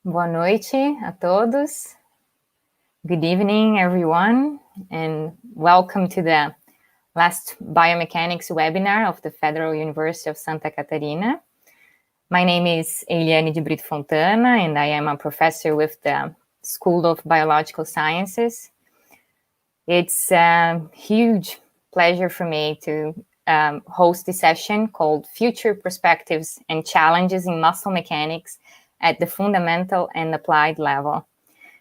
Boa noite a todos. Good evening, everyone, and welcome to the last biomechanics webinar of the Federal University of Santa Catarina. My name is Heiliane de Brito Fontana, and I am a professor with the School of Biological Sciences. It's a huge pleasure for me to host this session called Future Perspectives and Challenges in Muscle Mechanics at the Fundamental and Applied Level.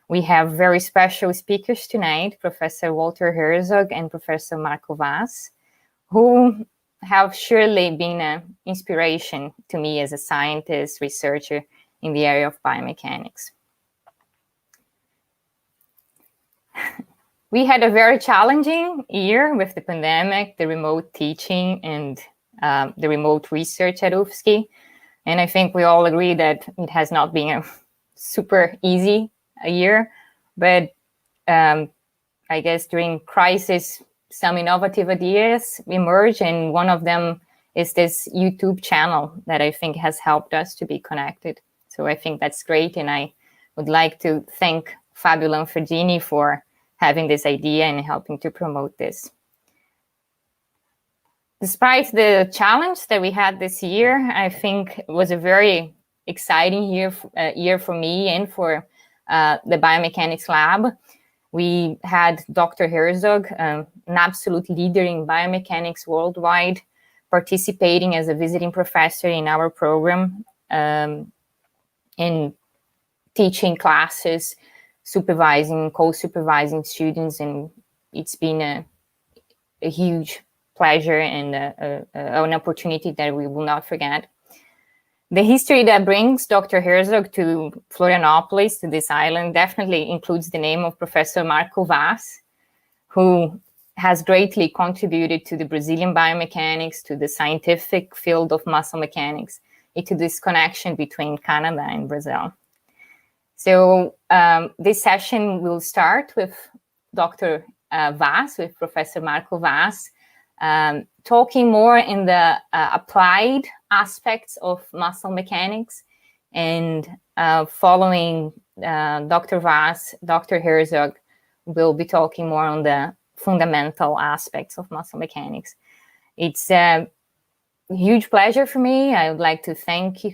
We have very special speakers tonight, Professor Walter Herzog and Professor Marco Vaz, who have surely been an inspiration to me as a scientist, researcher in the area of biomechanics. We had a very challenging year with the pandemic, the remote teaching, and the remote research at UFSC. And I think we all agree that it has not been a super easy year. But I guess during crisis, some innovative ideas emerge, and one of them is this YouTube channel that I think has helped us to be connected. So I think that's great, and I would like to thank Fabio Lanfredini for having this idea and helping to promote this. Despite the challenge that we had this year, I think it was a very exciting year for me and for the biomechanics lab. We had Dr. Herzog, an absolute leader in biomechanics worldwide, participating as a visiting professor in our program, in teaching classes, supervising, co-supervising students, and it's been a huge pleasure and an opportunity that we will not forget. The history that brings Dr. Herzog to Florianopolis, to this island, definitely includes the name of Professor Marco Vaz, who has greatly contributed to the Brazilian biomechanics, to the scientific field of muscle mechanics, and to this connection between Canada and Brazil. So this session will start with Dr. Vaz, with Professor Marco Vaz, talking more in the applied aspects of muscle mechanics, and following Dr. Vaz, Dr. Herzog will be talking more on the fundamental aspects of muscle mechanics. It's a huge pleasure for me. I would like to thank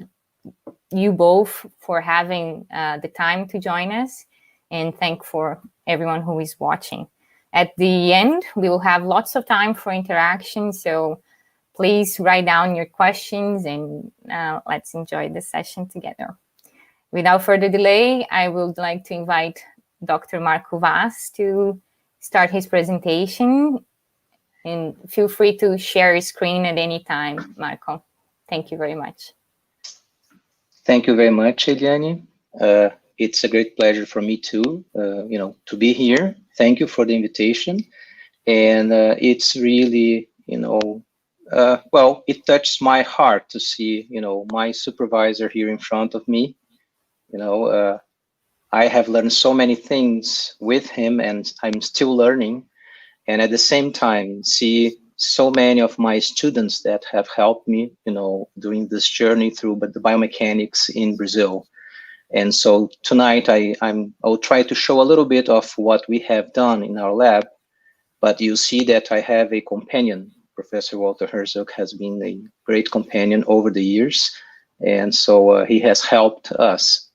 you both for having the time to join us, and thank for everyone who is watching. At the end, we will have lots of time for interaction, so please write down your questions, and let's enjoy the session together. Without further delay, I would like to invite Dr. Marco Vaz to start his presentation, and feel free to share your screen at any time, Marco. Thank you very much. Thank you very much, Heiliane. It's a great pleasure for me too, to be here. Thank you for the invitation. And it's really, it touched my heart to see, my supervisor here in front of me. I have learned so many things with him, and I'm still learning. And at the same time, see so many of my students that have helped me, during this journey through the biomechanics in Brazil. And so tonight I'll try to show a little bit of what we have done in our lab, but you see that I have a companion. Professor Walter Herzog has been a great companion over the years. And so he has helped us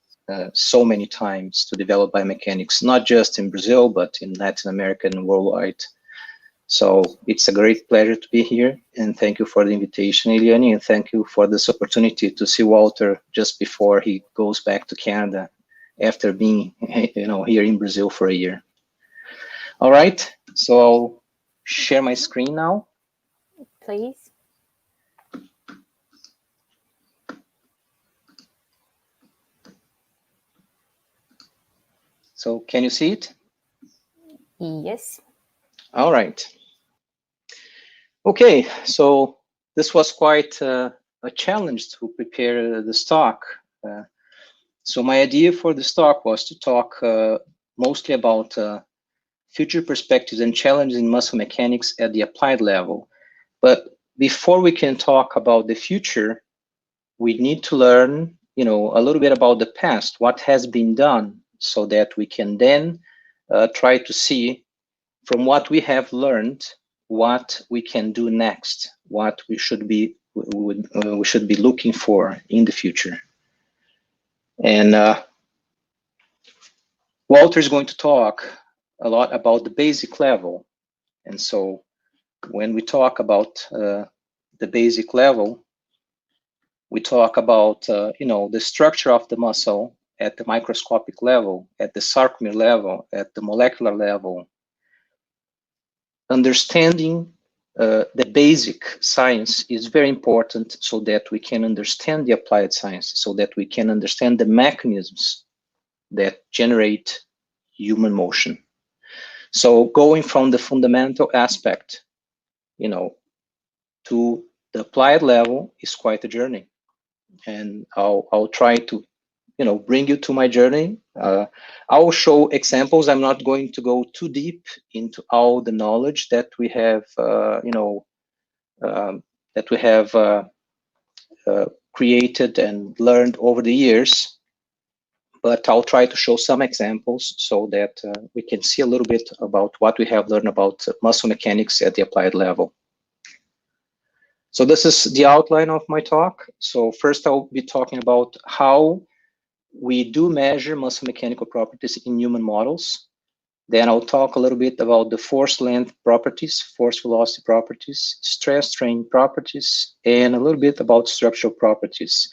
so many times to develop biomechanics, not just in Brazil, but in Latin America and worldwide. So it's a great pleasure to be here, and thank you for the invitation, Heiliane, and thank you for this opportunity to see Walter just before he goes back to Canada after being, here in Brazil for a year. All right, so I'll share my screen now. Please. So can you see it? Yes. All right. Okay, so this was quite a challenge to prepare this talk. So my idea for this talk was to talk mostly about future perspectives and challenges in muscle mechanics at the applied level. But before we can talk about the future, we need to learn, a little bit about the past, what has been done, so that we can then try to see from what we have learned, what we can do next, what we should be looking for in the future. And Walter is going to talk a lot about the basic level. And so when we talk about the basic level, we talk about the structure of the muscle at the microscopic level, at the sarcomere level, at the molecular level. Understanding the basic science is very important, so that we can understand the applied science, so that we can understand the mechanisms that generate human motion. So going from the fundamental aspect, to the applied level is quite a journey. And I'll try to bring you to my journey. I'll show examples. I'm not going to go too deep into all the knowledge that we have, created and learned over the years. But I'll try to show some examples so that we can see a little bit about what we have learned about muscle mechanics at the applied level. So this is the outline of my talk. So first I'll be talking about how we do measure muscle mechanical properties in human models. Then I'll talk a little bit about the force length properties, force velocity properties, stress strain properties, and a little bit about structural properties,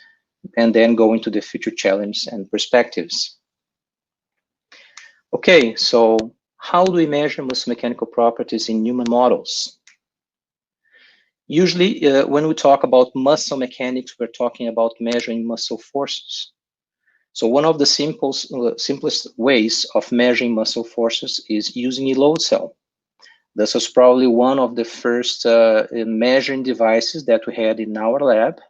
and then go into the future challenge and perspectives. Okay, so how do we measure muscle mechanical properties in human models? Usually, when we talk about muscle mechanics, we're talking about measuring muscle forces. So one of the simplest ways of measuring muscle forces is using a load cell. This was probably one of the first measuring devices that we had in our lab.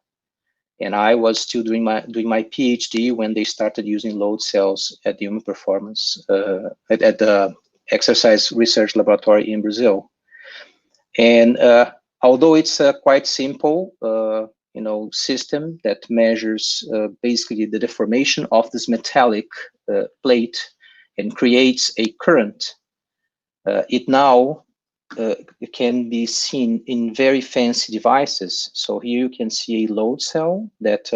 And I was still doing my PhD when they started using load cells at the Human Performance at the Exercise Research Laboratory in Brazil. And although it's a quite simple system that measures basically the deformation of this metallic plate and creates a current, it now it can be seen in very fancy devices. So here you can see a load cell that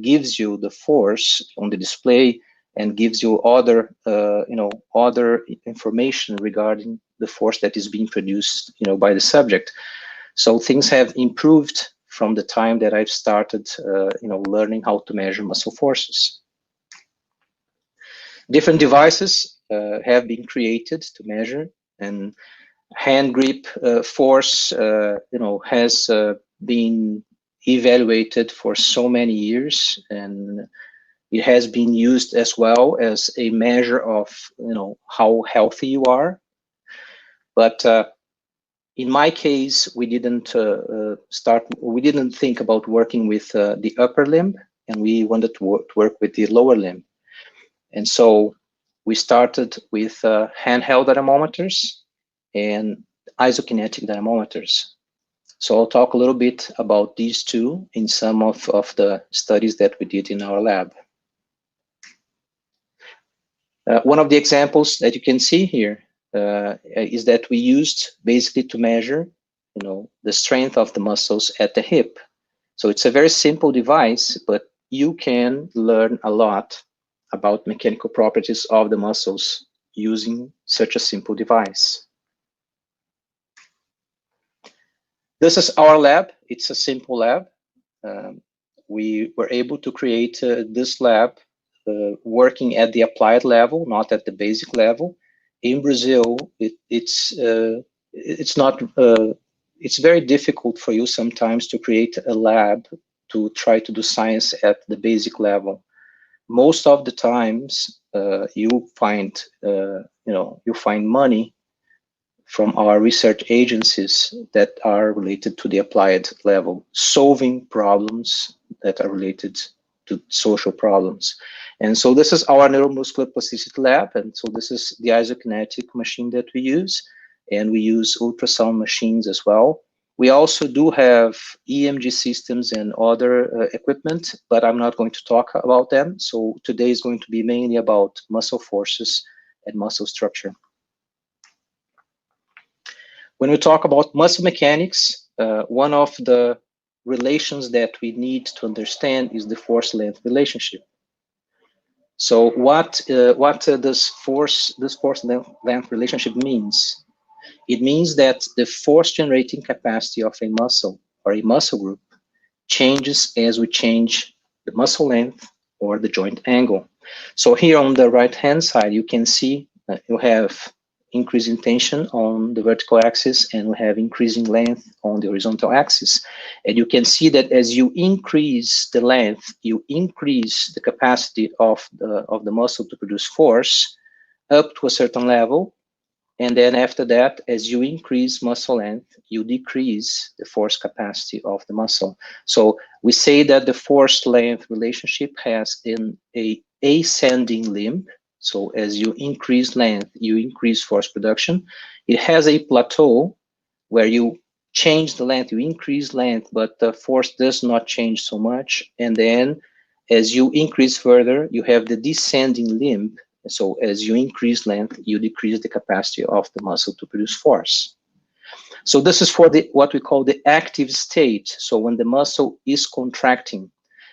gives you the force on the display and gives you other other information regarding the force that is being produced by the subject. So things have improved from the time that I've started learning how to measure muscle forces. Different devices have been created to measure, and hand grip force has been evaluated for so many years, and it has been used as well as a measure of how healthy you are. But in my case, we didn't think about working with the upper limb, and we wanted to work with the lower limb. And so we started with handheld dynamometers and isokinetic dynamometers. So I'll talk a little bit about these two in some of the studies that we did in our lab. One of the examples that you can see here is that we used basically to measure the strength of the muscles at the hip. So it's a very simple device, but you can learn a lot about mechanical properties of the muscles using such a simple device. This is our lab. It's a simple lab. We were able to create this lab working at the applied level, not at the basic level. In Brazil, it's very difficult for you sometimes to create a lab to try to do science at the basic level. Most of the times, you find money from our research agencies that are related to the applied level, solving problems that are related to social problems. And so this is our Neuromuscular Plasticity Lab, and so this is the isokinetic machine that we use, and we use ultrasound machines as well. We also do have EMG systems and other equipment, but I'm not going to talk about them. So today is going to be mainly about muscle forces and muscle structure. When we talk about muscle mechanics, one of the relations that we need to understand is the force-length relationship. So what does this force-length relationship means? It means that the force-generating capacity of a muscle or a muscle group changes as we change the muscle length or the joint angle. So here on the right-hand side, you can see that you have increasing tension on the vertical axis, and we have increasing length on the horizontal axis. And you can see that as you increase the length, you increase the capacity of the muscle to produce force up to a certain level. And then after that, as you increase muscle length, you decrease the force capacity of the muscle. So we say that the force-length relationship has an ascending limb. So as you increase length, you increase force production. It has a plateau where you change the length, you increase length, but the force does not change so much. And then as you increase further, you have the descending limb. So as you increase length, you decrease the capacity of the muscle to produce force. So this is for what we call the active state. So when the muscle is contracting.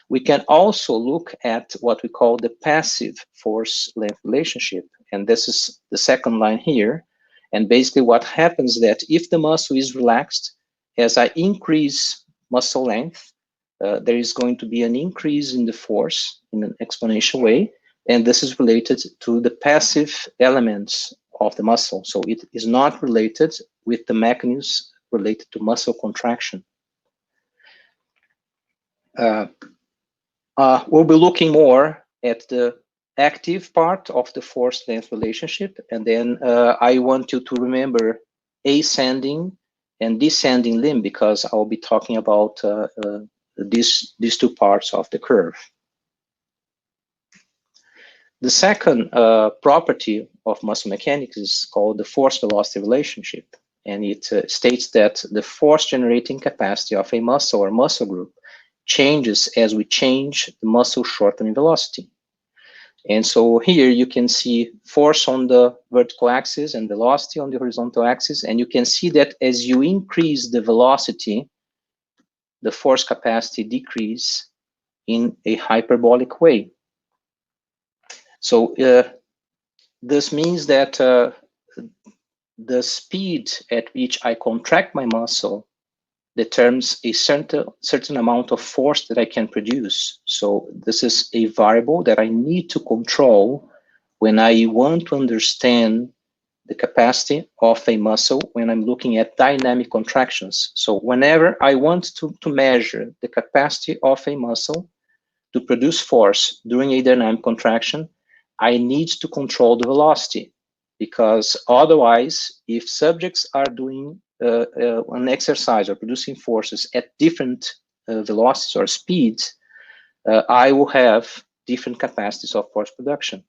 We can also look at what we call the passive force-length relationship. And this is the second line here. And basically what happens that if the muscle is relaxed, as I increase muscle length, there is going to be an increase in the force in an exponential way. And this is related to the passive elements of the muscle. So it is not related with the mechanisms related to muscle contraction. We'll be looking more at the active part of the force-length relationship. And then I want you to remember ascending and descending limb, because I'll be talking about these two parts of the curve. The second property of muscle mechanics is called the force-velocity relationship. And it states that the force-generating capacity of a muscle or muscle group changes as we change the muscle shortening velocity. And so here you can see force on the vertical axis and velocity on the horizontal axis. And you can see that as you increase the velocity, the force capacity decrease in a hyperbolic way. So this means that the speed at which I contract my muscle determines a certain amount of force that I can produce. So this is a variable that I need to control when I want to understand the capacity of a muscle when I'm looking at dynamic contractions. So whenever I want to measure the capacity of a muscle to produce force during a dynamic contraction, I need to control the velocity, because otherwise, if subjects are doing an exercise or producing forces at different velocities or speeds, I will have different capacities of force production.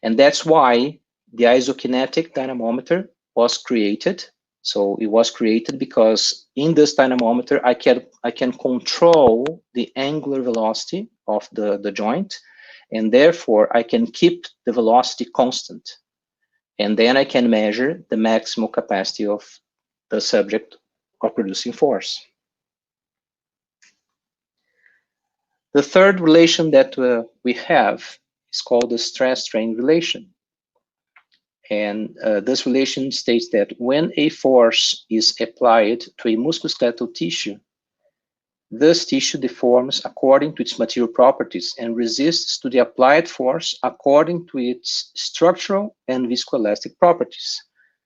And that's why the isokinetic dynamometer was created. So it was created because in this dynamometer, I can control the angular velocity of the joint, and therefore I can keep the velocity constant. And then I can measure the maximal capacity of the subject of producing force. The third relation that we have is called the stress-strain relation. And this relation states that when a force is applied to a musculoskeletal tissue, this tissue deforms according to its material properties and resists to the applied force according to its structural and viscoelastic properties.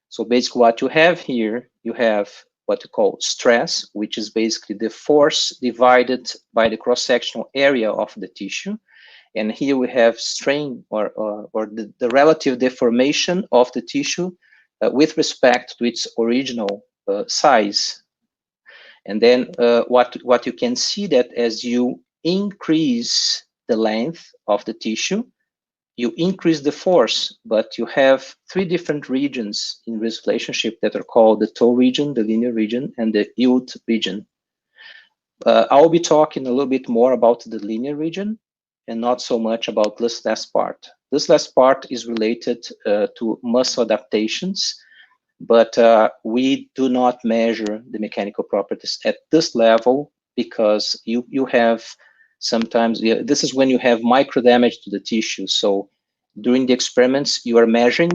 So basically what you have here, you have what you call stress, which is basically the force divided by the cross-sectional area of the tissue. And here we have strain, or the relative deformation of the tissue with respect to its original size. And then what you can see that as you increase the length of the tissue, you increase the force, but you have three different regions in this relationship that are called the toe region, the linear region, and the yield region. I'll be talking a little bit more about the linear region and not so much about this last part. This last part is related to muscle adaptations, but we do not measure the mechanical properties at this level because you have sometimes, this is when you have micro damage to the tissue. So during the experiments, you are measuring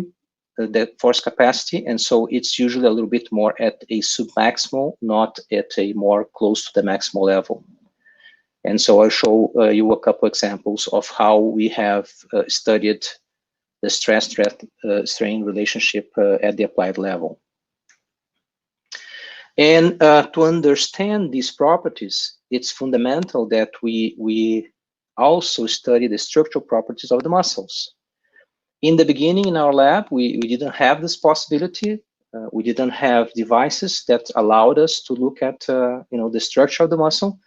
the force capacity, and so it's usually a little bit more at a submaximal, not at a more close to the maximal level. And so I'll show you a couple examples of how we have studied the stress-strain relationship at the applied level. And to understand these properties, it's fundamental that we also study the structural properties of the muscles. In the beginning in our lab, we didn't have this possibility. We didn't have devices that allowed us to look at the structure of the muscle.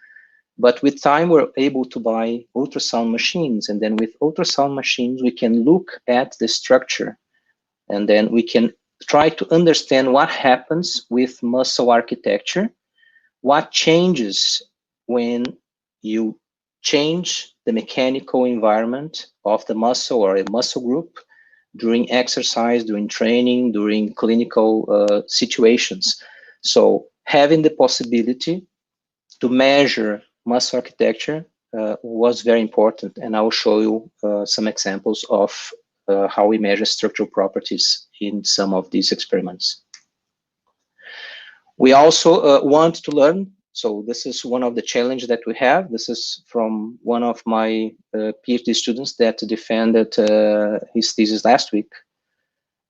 But with time, we're able to buy ultrasound machines. And then with ultrasound machines, we can look at the structure. And then we can try to understand what happens with muscle architecture, what changes when you change the mechanical environment of the muscle or a muscle group during exercise, during training, during clinical situations. So having the possibility to measure muscle architecture was very important, and I will show you some examples of how we measure structural properties in some of these experiments. We also want to learn, so this is one of the challenges that we have. This is from one of my PhD students that defended his thesis last week.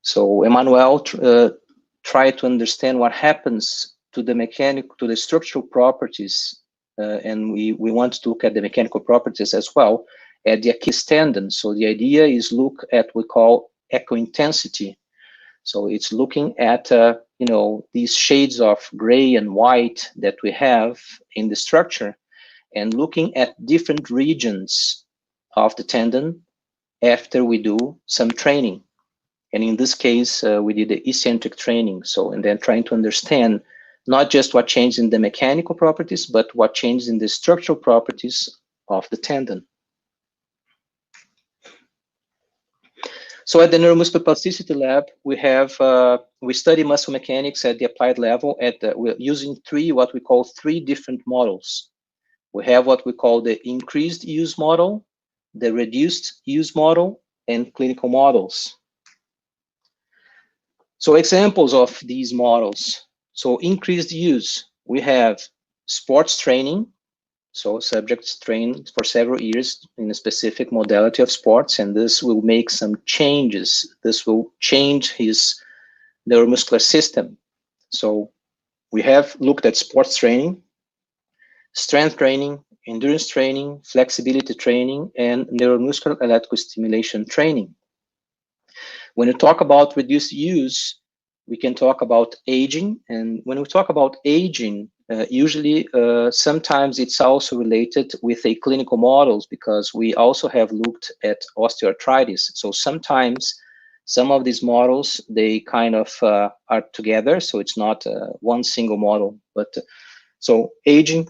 So Emmanuel tried to understand what happens to the structural properties, and we want to look at the mechanical properties as well at the Achilles tendon. So the idea is look at what we call echo intensity. So it's looking at these shades of gray and white that we have in the structure, and looking at different regions of the tendon after we do some training. And in this case, we did the eccentric training. So, and then trying to understand not just what changed in the mechanical properties, but what changed in the structural properties of the tendon. So at the Neuromuscular Plasticity Lab, we study muscle mechanics at the applied level. We're using what we call three different models. We have what we call the increased use model, the reduced use model, and clinical models. So examples of these models. So increased use, we have sports training. So subjects train for several years in a specific modality of sports, and this will make some changes. This will change his neuromuscular system. So we have looked at sports training, strength training, endurance training, flexibility training, and neuromuscular electrical stimulation training. When you talk about reduced use, we can talk about aging. And when we talk about aging, usually sometimes it's also related with a clinical models, because we also have looked at osteoarthritis. So sometimes some of these models, they kind of are together. So it's not one single model, but so aging,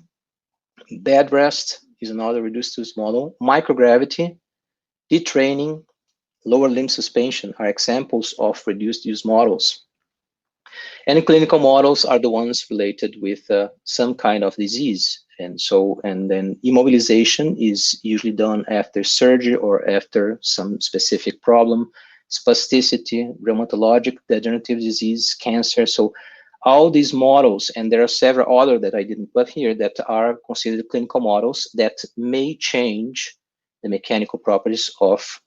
bed rest is another reduced use model. Microgravity, detraining, lower limb suspension are examples of reduced use models. And clinical models are the ones related with some kind of disease. And then immobilization is usually done after surgery or after some specific problem, spasticity, rheumatologic degenerative disease, cancer. So all these models, and there are several other that I didn't put here, that are considered clinical models that may change the mechanical properties of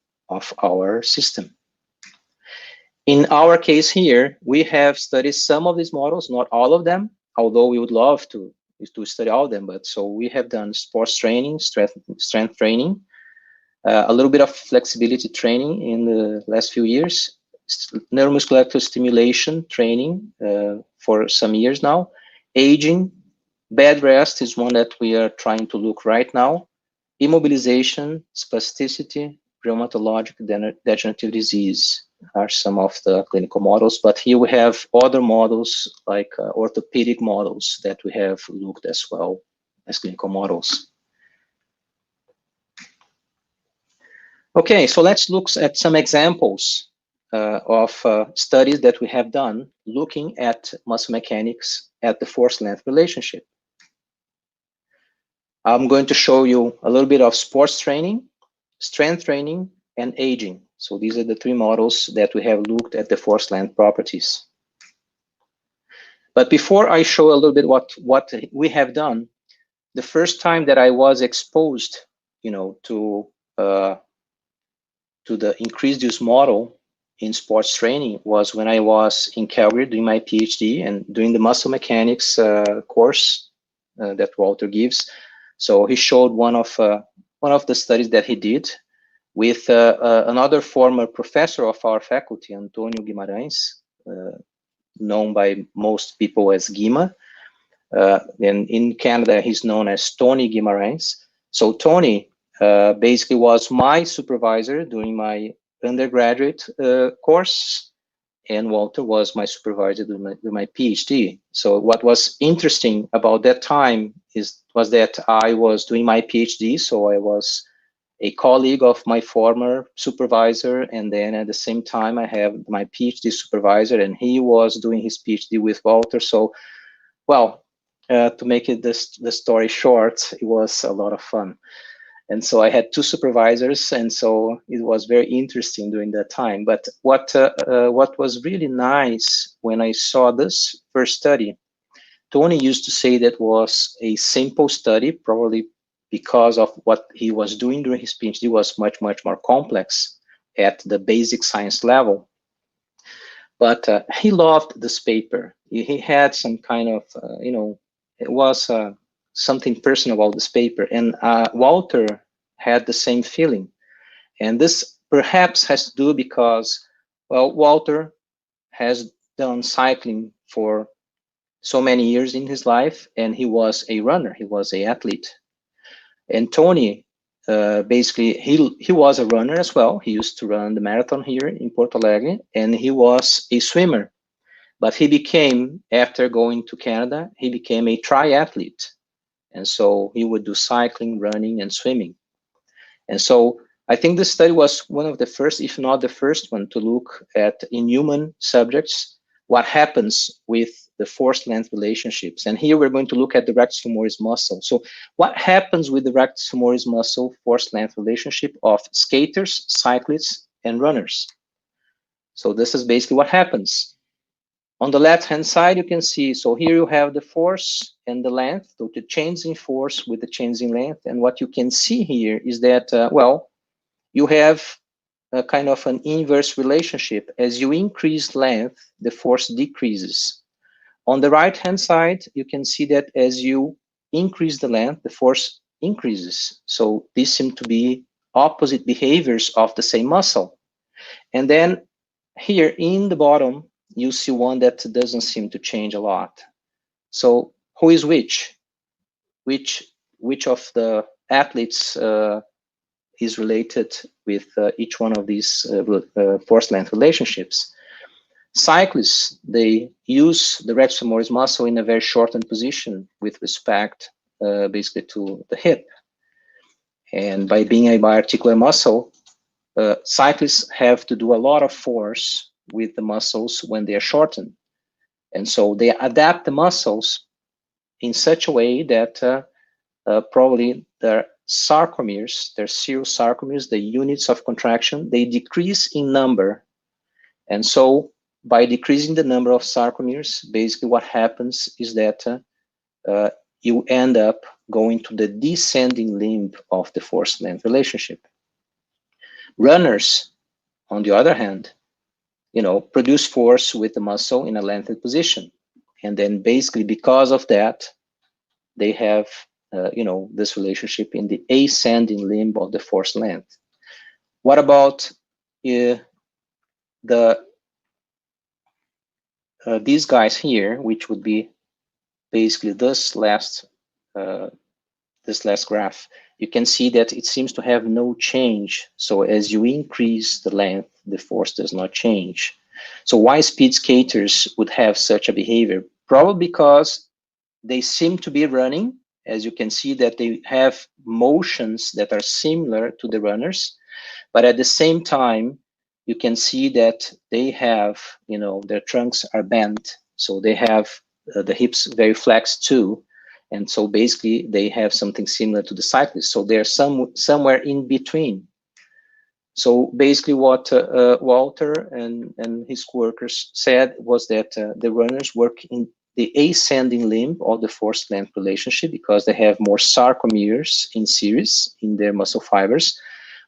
our system. In our case here, we have studied some of these models, not all of them, although we would love to study all of them. But so we have done sports training, strength training, a little bit of flexibility training in the last few years, neuromuscular electrical stimulation training for some years now. Aging, bed rest is one that we are trying to look right now. Immobilization, spasticity, rheumatologic degenerative disease are some of the clinical models, but here we have other models like orthopedic models that we have looked as well as clinical models. Okay, so let's look at some examples of studies that we have done looking at muscle mechanics at the force-length relationship. I'm going to show you a little bit of sports training, strength training, and aging. So these are the three models that we have looked at the force-length properties. But before I show a little bit what we have done, the first time that I was exposed, to the increased use model in sports training was when I was in Calgary doing my PhD and doing the muscle mechanics course that Walter gives. So he showed one of the studies that he did with another former professor of our faculty, Antônio Guimarães, known by most people as Guima. And in Canada, he's known as Tony Guimarães. So Tony basically was my supervisor during my undergraduate course, and Walter was my supervisor during my PhD. So what was interesting about that time was that I was doing my PhD, so I was a colleague of my former supervisor, and then at the same time I have my PhD supervisor, and he was doing his PhD with Walter. So, well, to make it the story short, it was a lot of fun. And so I had two supervisors, and so it was very interesting during that time. But what was really nice when I saw this first study, Tony used to say that was a simple study, probably because of what he was doing during his PhD was much, much more complex at the basic science level. But he loved this paper. He had some kind of, it was something personal about this paper. And Walter had the same feeling. And this perhaps has to do because, well, Walter has done cycling for so many years in his life, and he was a runner, he was an athlete. And Tony, basically, he was a runner as well. He used to run the marathon here in Porto Alegre, and he was a swimmer. But he became, after going to Canada, he became a triathlete. And so he would do cycling, running, and swimming. And so I think this study was one of the first, if not the first one, to look at, in human subjects, what happens with the force-length relationships. And here we're going to look at the rectus femoris muscle. So what happens with the rectus femoris muscle force-length relationship of skaters, cyclists, and runners? So this is basically what happens. On the left-hand side, you can see, so here you have the force and the length, so the change in force with the change in length. And what you can see here is that, well, you have a kind of an inverse relationship. As you increase length, the force decreases. On the right-hand side, you can see that as you increase the length, the force increases. So these seem to be opposite behaviors of the same muscle. And then here in the bottom, you see one that doesn't seem to change a lot. So who is which? Which of the athletes is related with each one of these force-length relationships? Cyclists, they use the rectus femoris muscle in a very shortened position with respect basically to the hip. And by being a biarticular muscle, cyclists have to do a lot of force with the muscles when they are shortened. And so they adapt the muscles in such a way that probably their sarcomeres, their serous sarcomeres, the units of contraction, they decrease in number. And so by decreasing the number of sarcomeres, basically what happens is that you end up going to the descending limb of the force-length relationship. Runners, on the other hand, produce force with the muscle in a lengthened position. And then basically because of that, they have, this relationship in the ascending limb of the force length. What about these guys here, which would be basically this last graph? you can see that it seems to have no change. So as you increase the length, the force does not change. So why speed skaters would have such a behavior? Probably because they seem to be running. As you can see that they have motions that are similar to the runners, but at the same time, you can see that they have, their trunks are bent. So they have the hips very flexed too. And so basically they have something similar to the cyclists. So they're somewhere in between. So basically what Walter and his workers said was that the runners work in the ascending limb of the force length relationship because they have more sarcomeres in series in their muscle fibers,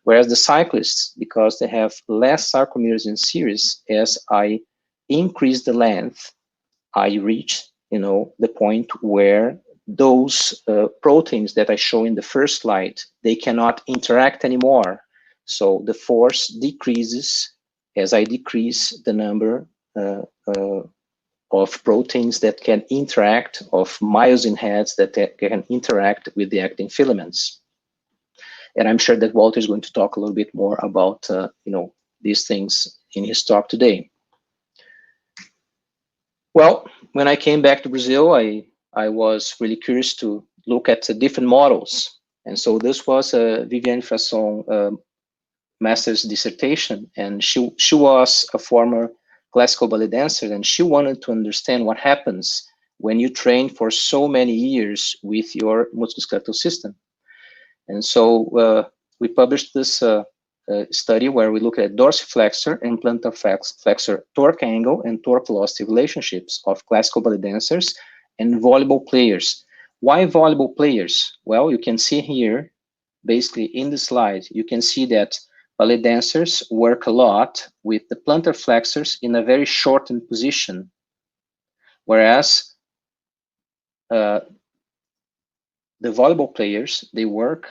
whereas the cyclists, because they have less sarcomeres in series, as I increase the length, I reach, the point where those proteins that I show in the first slide, they cannot interact anymore. So the force decreases as I decrease the number of proteins that can interact, of myosin heads that can interact with the actin filaments. And I'm sure that Walter is going to talk a little bit more about, these things in his talk today. Well, when I came back to Brazil, I was really curious to look at the different models. And so this was Viviane Frasson master's dissertation, and she was a former classical ballet dancer, and she wanted to understand what happens when you train for so many years with your musculoskeletal system. And so we published this study where we look at dorsiflexor and plantar flexor torque angle and torque velocity relationships of classical ballet dancers and volleyball players. Why volleyball players? Well, you can see here, basically in the slide, you can see that ballet dancers work a lot with the plantar flexors in a very shortened position, whereas the volleyball players, they work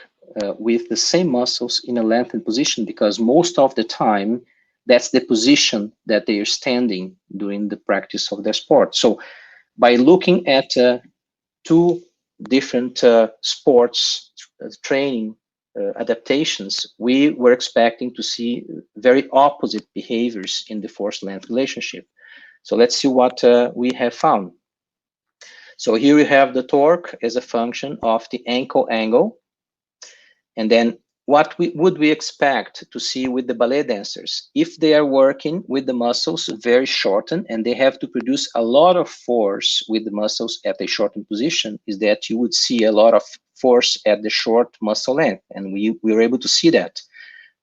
with the same muscles in a lengthened position because most of the time, that's the position that they are standing during the practice of their sport. So by looking at two different sports training adaptations, we were expecting to see very opposite behaviors in the force-length relationship. So let's see what we have found. So here we have the torque as a function of the ankle angle. And then what would we expect to see with the ballet dancers? If they are working with the muscles very shortened and they have to produce a lot of force with the muscles at a shortened position, is that you would see a lot of force at the short muscle length. And we were able to see that.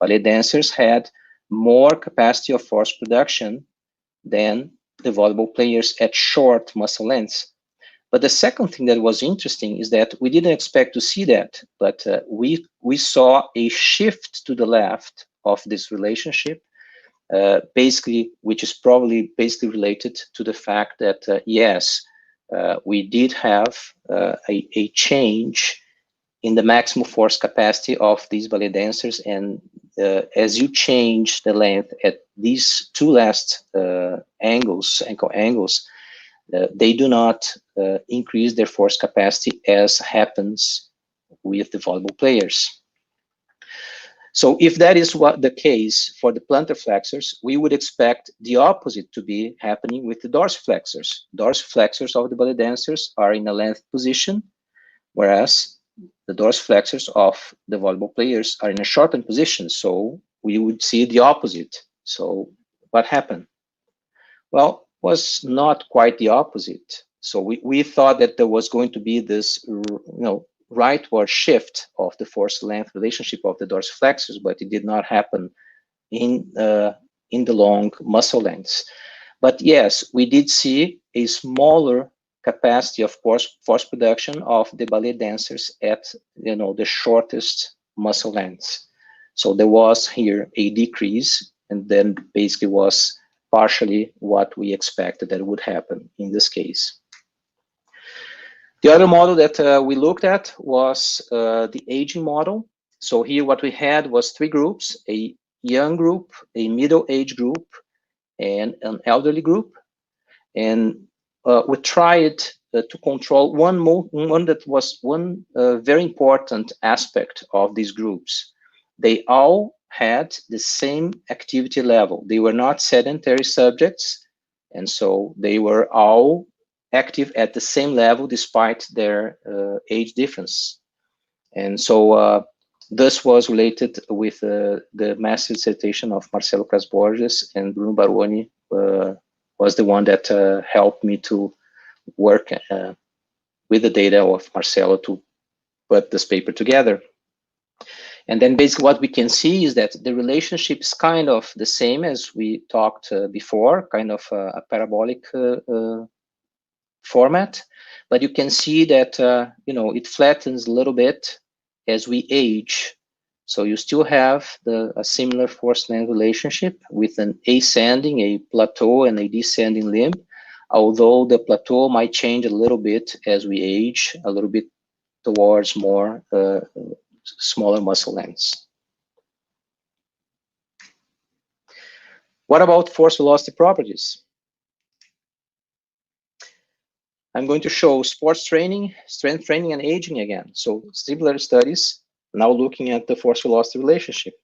Ballet dancers had more capacity of force production than the volleyball players at short muscle lengths. But the second thing that was interesting is that we didn't expect to see that, but we saw a shift to the left of this relationship, basically, which is probably basically related to the fact that, yes, we did have a change in the maximum force capacity of these ballet dancers. And as you change the length at these two last ankle angles, they do not increase their force capacity as happens with the volleyball players. So if that is what the case for the plantar flexors, we would expect the opposite to be happening with the dorsiflexors. Dorsiflexors of the ballet dancers are in a length position, whereas the dorsiflexors of the volleyball players are in a shortened position. So we would see the opposite. So what happened? Well, was not quite the opposite. So we thought that there was going to be this, rightward shift of the force length relationship of the dorsiflexors, but it did not happen in the long muscle lengths. But yes, we did see a smaller capacity of force production of the ballet dancers at the shortest muscle lengths. So there was here a decrease, and then basically was partially what we expected that would happen in this case. The other model that we looked at was the aging model. So here what we had was three groups: a young group, a middle-aged group, and an elderly group. And we tried to control one very important aspect of these groups. They all had the same activity level. They were not sedentary subjects, and so they were all active at the same level despite their age difference. And so this was related with the master dissertation of Marcelo Pras-Borges, and Bruno Baroni was the one that helped me to work with the data of Marcelo to put this paper together. And then basically what we can see is that the relationship is kind of the same as we talked before, kind of a parabolic format, but you can see that it flattens a little bit as we age. So you still have a similar force-length relationship with an ascending, a plateau, and a descending limb, although the plateau might change a little bit as we age, a little bit towards more smaller muscle lengths. What about force velocity properties? I'm going to show sports training, strength training, and aging again. So similar studies, now looking at the force velocity relationship.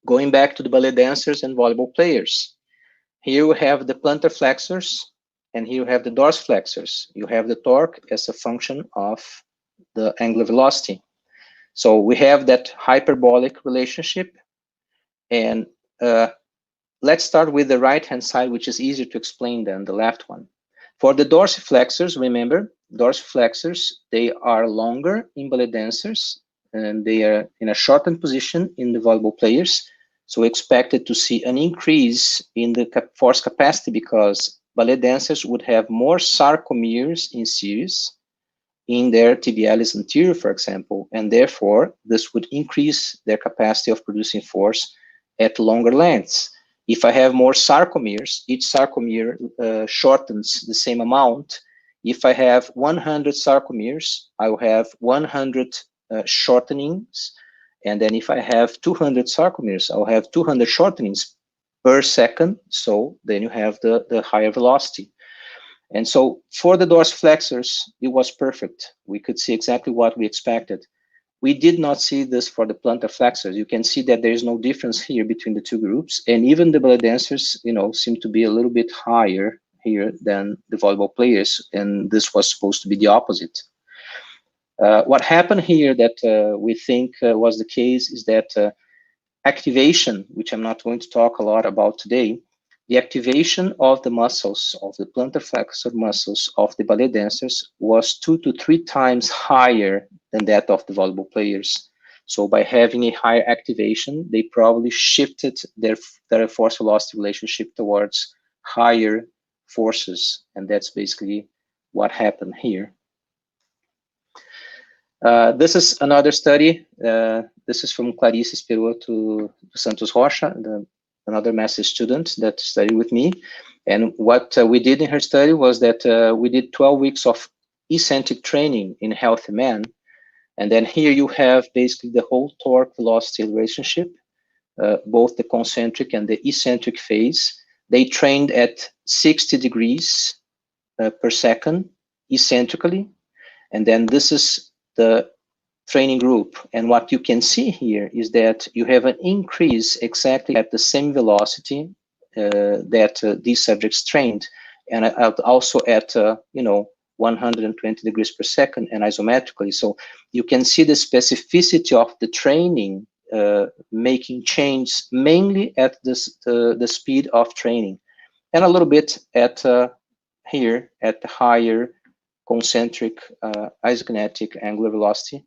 Going back to the ballet dancers and volleyball players. Here we have the plantar flexors, and here you have the dorsiflexors. You have the torque as a function of the angular velocity. So we have that hyperbolic relationship. And let's start with the right-hand side, which is easier to explain than the left one. For the dorsiflexors, remember, dorsiflexors, they are longer in ballet dancers, and they are in a shortened position in the volleyball players. So we expected to see an increase in the force capacity because ballet dancers would have more sarcomeres in series in their tibialis anterior, for example, and therefore this would increase their capacity of producing force at longer lengths. If I have more sarcomeres, each sarcomere shortens the same amount. If I have 100 sarcomeres, I will have 100 shortenings. And then if I have 200 sarcomeres, I'll have 200 shortenings per second. So then you have the higher velocity. And so for the dorsiflexors, it was perfect. We could see exactly what we expected. We did not see this for the plantar flexors. You can see that there is no difference here between the two groups. And even the ballet dancers, seem to be a little bit higher here than the volleyball players. And this was supposed to be the opposite. What happened here that we think was the case is that activation, which I'm not going to talk a lot about today, the activation of the muscles, of the plantar flexor muscles of the ballet dancers was 2 to 3 times higher than that of the volleyball players. So by having a higher activation, they probably shifted their force velocity relationship towards higher forces. And that's basically what happened here. This is another study. This is from Clarice Esperou to Santos Rocha, another master's student that studied with me. And what we did in her study was that we did 12 weeks of eccentric training in healthy men. And then here you have basically the whole torque velocity relationship, both the concentric and the eccentric phase. They trained at 60 degrees per second eccentrically. And then this is the training group. And what you can see here is that you have an increase exactly at the same velocity that these subjects trained, and also at 120 degrees per second and isometrically. So you can see the specificity of the training making change mainly at the speed of training, and a little bit at here at the higher concentric isokinetic angular velocity.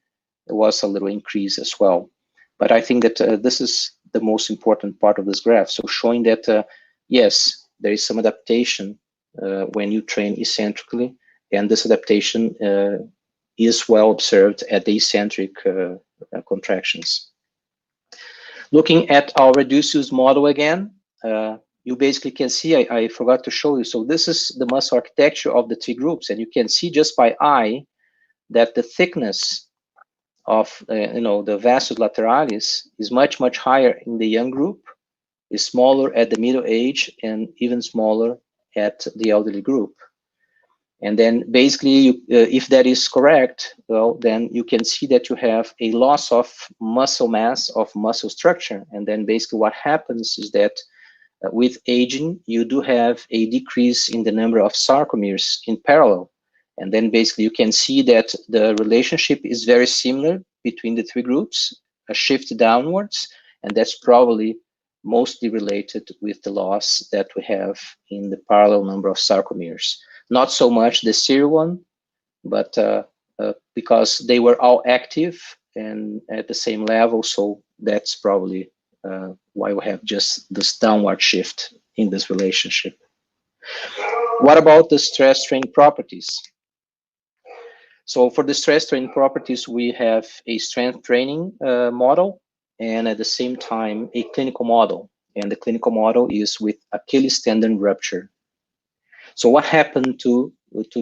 There was a little increase as well. But I think that this is the most important part of this graph. So showing that, yes, there is some adaptation when you train eccentrically, and this adaptation is well observed at the eccentric contractions. Looking at our reduced model again, you basically can see, I forgot to show you, so this is the muscle architecture of the 3 groups, and you can see just by eye that the thickness of the vastus lateralis is much higher in the young group, is smaller at the middle age, and even smaller at the elderly group. And then basically, if that is correct, well, then you can see that you have a loss of muscle mass, of muscle structure. And then basically what happens is that with aging, you do have a decrease in the number of sarcomeres in parallel. And then basically you can see that the relationship is very similar between the three groups, a shift downwards, and that's probably mostly related with the loss that we have in the parallel number of sarcomeres. Not so much the serial one, but because they were all active and at the same level, so that's probably why we have just this downward shift in this relationship. What about the stress strain properties? So for the stress strain properties, we have a strength training model, and at the same time, a clinical model. And the clinical model is with Achilles tendon rupture. So what happened to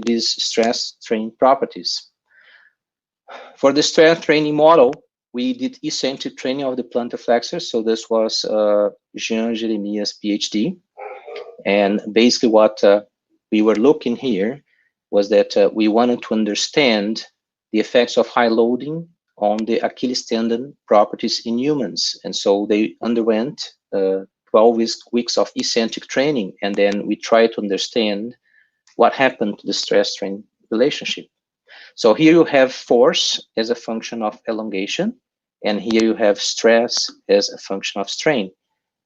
these stress strain properties? For the strength training model, we did eccentric training of the plantar flexors. So this was Jean Jeremias' PhD. And basically what we were looking here was that we wanted to understand the effects of high loading on the Achilles tendon properties in humans. And so they underwent 12 weeks of eccentric training, and then we tried to understand what happened to the stress-strain relationship. So here you have force as a function of elongation, and here you have stress as a function of strain.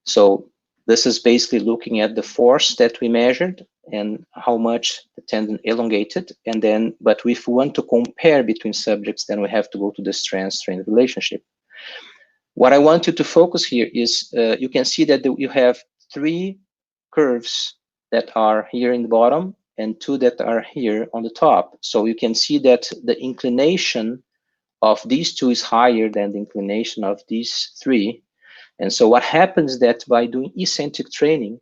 So this is basically looking at the force that we measured and how much the tendon elongated, and then, but if we want to compare between subjects, then we have to go to the stress-strain relationship. What I want you to focus here is, you can see that you have three curves that are here in the bottom and two that are here on the top. So you can see that the inclination of these two is higher than the inclination of these three. And so what happens that by doing eccentric training,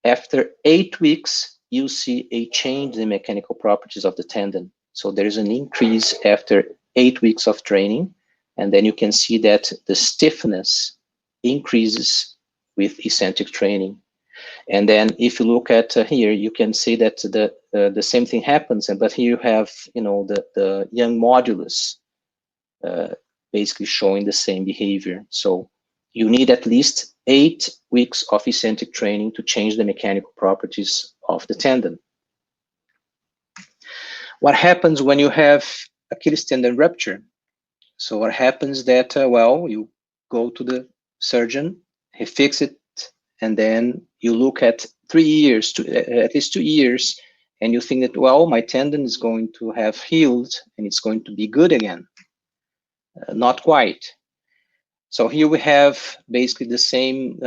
after 8 weeks, you see a change in the mechanical properties of the tendon. So there is an increase after 8 weeks of training. And then you can see that the stiffness increases with eccentric training. And then if you look at here, you can see that the same thing happens. But here you have, the young modulus basically showing the same behavior. So you need at least 8 weeks of eccentric training to change the mechanical properties of the tendon. What happens when you have Achilles tendon rupture? So what happens that, well, you go to the surgeon, he fixes it, and then you look at 3 years, at least 2 years, and you think that, well, my tendon is going to have healed and it's going to be good again. Not quite. So here we have basically the same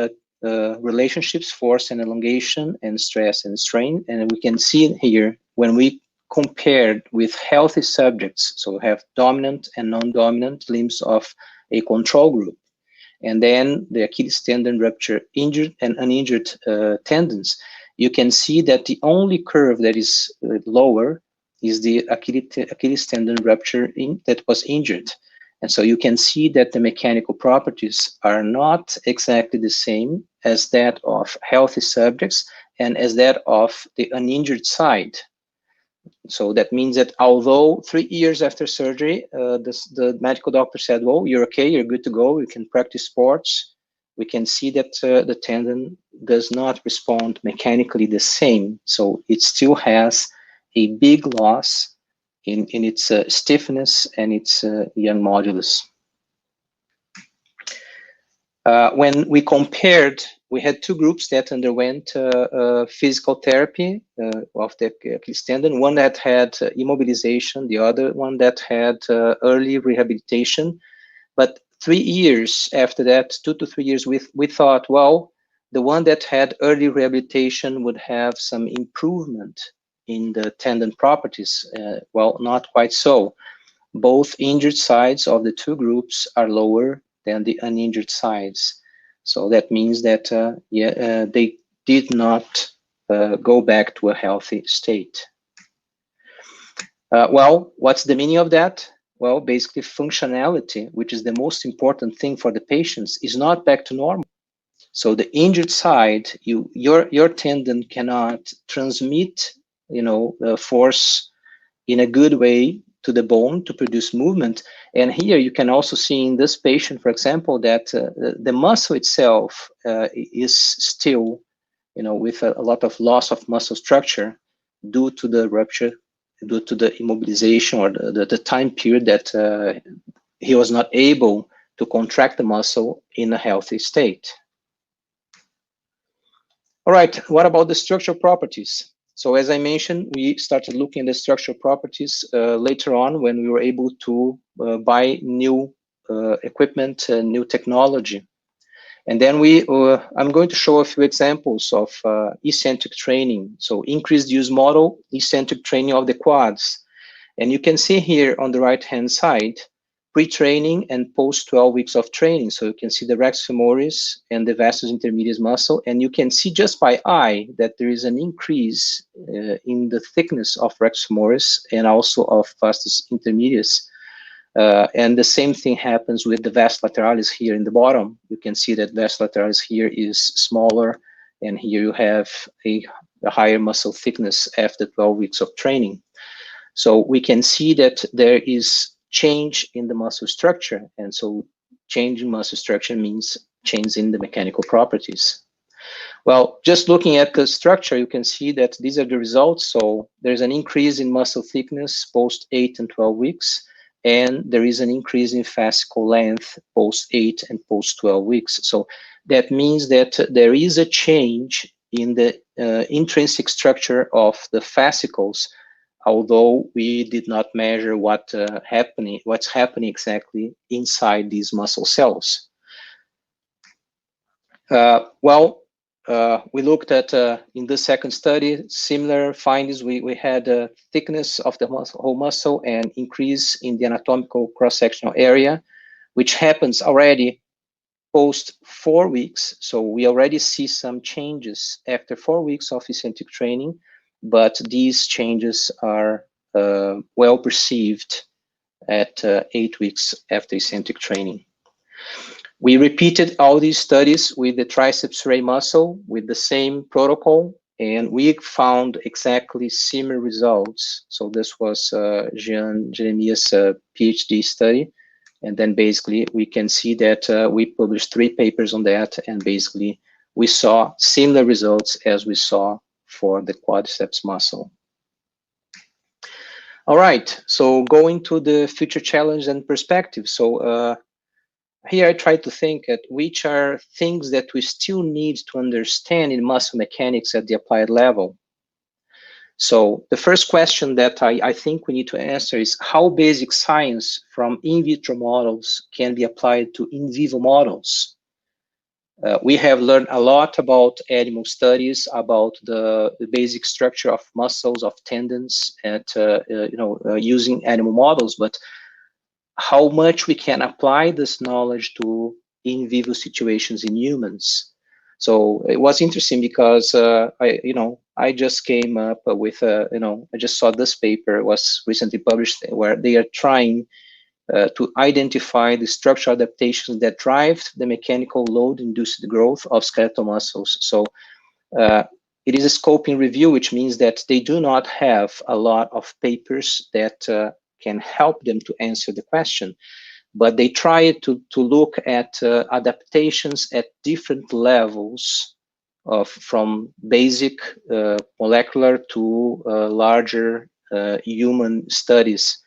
relationships, force and elongation, and stress and strain. And we can see here when we compared with healthy subjects, so we have dominant and non-dominant limbs of a control group, and then the Achilles tendon rupture, injured and uninjured tendons, you can see that the only curve that is lower is the Achilles tendon rupture that was injured. And so you can see that the mechanical properties are not exactly the same as that of healthy subjects and as that of the uninjured side. So that means that although 3 years after surgery, the medical doctor said, well, you're okay, you're good to go, you can practice sports, we can see that the tendon does not respond mechanically the same. So it still has a big loss in its stiffness and its young modulus. When we compared, we had two groups that underwent physical therapy of the Achilles tendon, one that had immobilization, the other one that had early rehabilitation. But 3 years after that, 2 to 3 years, we thought, well, the one that had early rehabilitation would have some improvement in the tendon properties. Well, not quite so. Both injured sides of the two groups are lower than the uninjured sides. So that means that they did not go back to a healthy state. Well, what's the meaning of that? Well, basically functionality, which is the most important thing for the patients, is not back to normal. So the injured side, your tendon cannot transmit force in a good way to the bone to produce movement. And here you can also see in this patient, for example, that the muscle itself is still, with a lot of loss of muscle structure due to the rupture, due to the immobilization or the time period that he was not able to contract the muscle in a healthy state. All right, what about the structural properties? So as I mentioned, we started looking at the structural properties later on when we were able to buy new equipment and new technology. And then I'm going to show a few examples of eccentric training. So increased use model, eccentric training of the quads. And you can see here on the right-hand side, pre-training and post 12 weeks of training. So you can see the rectus femoris and the vastus intermedius muscle. And you can see just by eye that there is an increase in the thickness of rectus femoris and also of vastus intermedius. And the same thing happens with the vas lateralis here in the bottom. You can see that vas lateralis here is smaller, and here you have a higher muscle thickness after 12 weeks of training. So we can see that there is change in the muscle structure, and so change in muscle structure means change in the mechanical properties. Well, just looking at the structure, you can see that these are the results. So there's an increase in muscle thickness post 8 and 12 weeks, and there is an increase in fascicle length post 8 and post 12 weeks. So that means that there is a change in the intrinsic structure of the fascicles, although we did not measure what's happening exactly inside these muscle cells. We looked at, in the second study, similar findings. We had a thickness of the whole muscle and increase in the anatomical cross-sectional area, which happens already post 4 weeks. So we already see some changes after 4 weeks of eccentric training, but these changes are well perceived at 8 weeks after eccentric training. We repeated all these studies with the triceps ray muscle with the same protocol, and we found exactly similar results. So this was Jeremiah's PhD study. And then basically we can see that we published 3 papers on that, and basically we saw similar results as we saw for the quadriceps muscle. All right, so going to the future challenge and perspective. So here I try to think at which are things that we still need to understand in muscle mechanics at the applied level. So the first question that I think we need to answer is how basic science from in vitro models can be applied to in vivo models. We have learned a lot about animal studies, about the basic structure of muscles, of tendons, and using animal models, but how much we can apply this knowledge to in vivo situations in humans. So it was interesting because I just came up with I just saw this paper. It was recently published where they are trying to identify the structural adaptations that drive the mechanical load-induced growth of skeletal muscles. So it is a scoping review, which means that they do not have a lot of papers that can help them to answer the question, but they try to look at adaptations at different levels from basic molecular to larger human studies.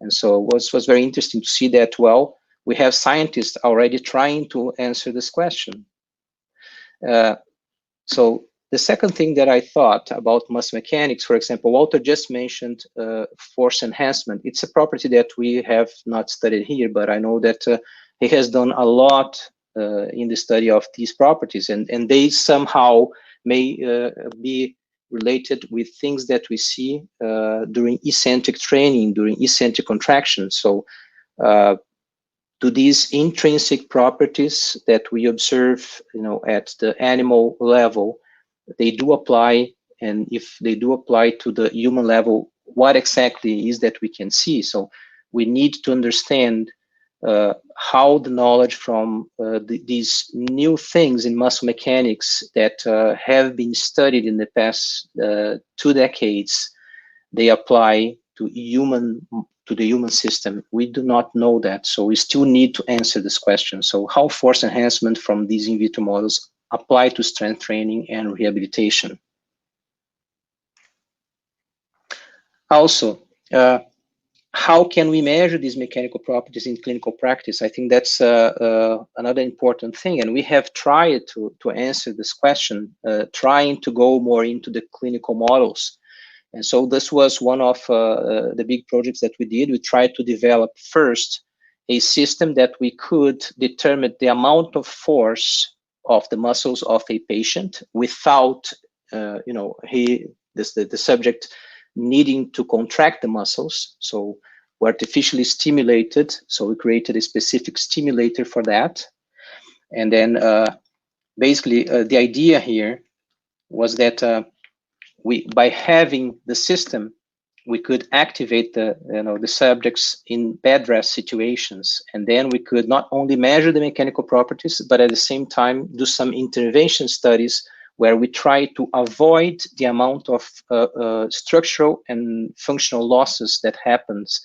And so it was very interesting to see that, well, we have scientists already trying to answer this question. So the second thing that I thought about muscle mechanics, for example, Walter just mentioned force enhancement. It's a property that we have not studied here, but I know that he has done a lot in the study of these properties, and they somehow may be related with things that we see during eccentric training, during eccentric contraction. So to these intrinsic properties that we observe, at the animal level, they do apply, and if they do apply to the human level, what exactly is that we can see? So we need to understand how the knowledge from these new things in muscle mechanics that have been studied in the past 2 decades, they apply to the human system. We do not know that, so we still need to answer this question. So how force enhancement from these in vitro models apply to strength training and rehabilitation? Also, how can we measure these mechanical properties in clinical practice? I think that's another important thing, and we have tried to answer this question, trying to go more into the clinical models. And so this was one of the big projects that we did. We tried to develop first a system that we could determine the amount of force of the muscles of a patient without, the subject needing to contract the muscles. So we artificially stimulated. So we created a specific stimulator for that. And then basically the idea here was that by having the system, we could activate the subjects in bed rest situations, and then we could not only measure the mechanical properties, but at the same time do some intervention studies where we try to avoid the amount of structural and functional losses that happens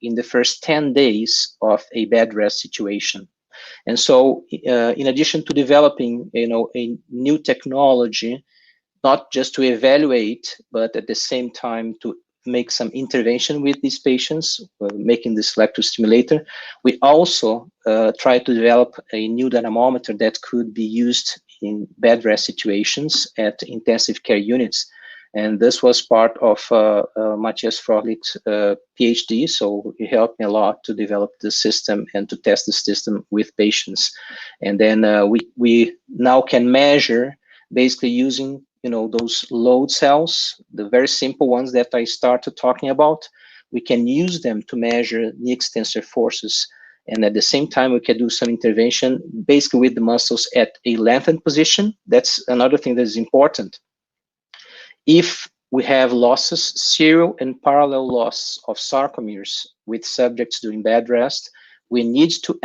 in the first 10 days of a bed rest situation. And so, in addition to developing, a new technology, not just to evaluate, but at the same time to make some intervention with these patients, making this electrostimulator, we also try to develop a new dynamometer that could be used in bed rest situations at intensive care units. And this was part of Matthias Frohlich's PhD, so he helped me a lot to develop the system and to test the system with patients. And then we now can measure, basically using those load cells, the very simple ones that I started talking about. We can use them to measure knee extensor forces, and at the same time we can do some intervention basically with the muscles at a lengthened position. That's another thing that is important. If we have losses, serial and parallel loss of sarcomeres with subjects during bed rest, we need to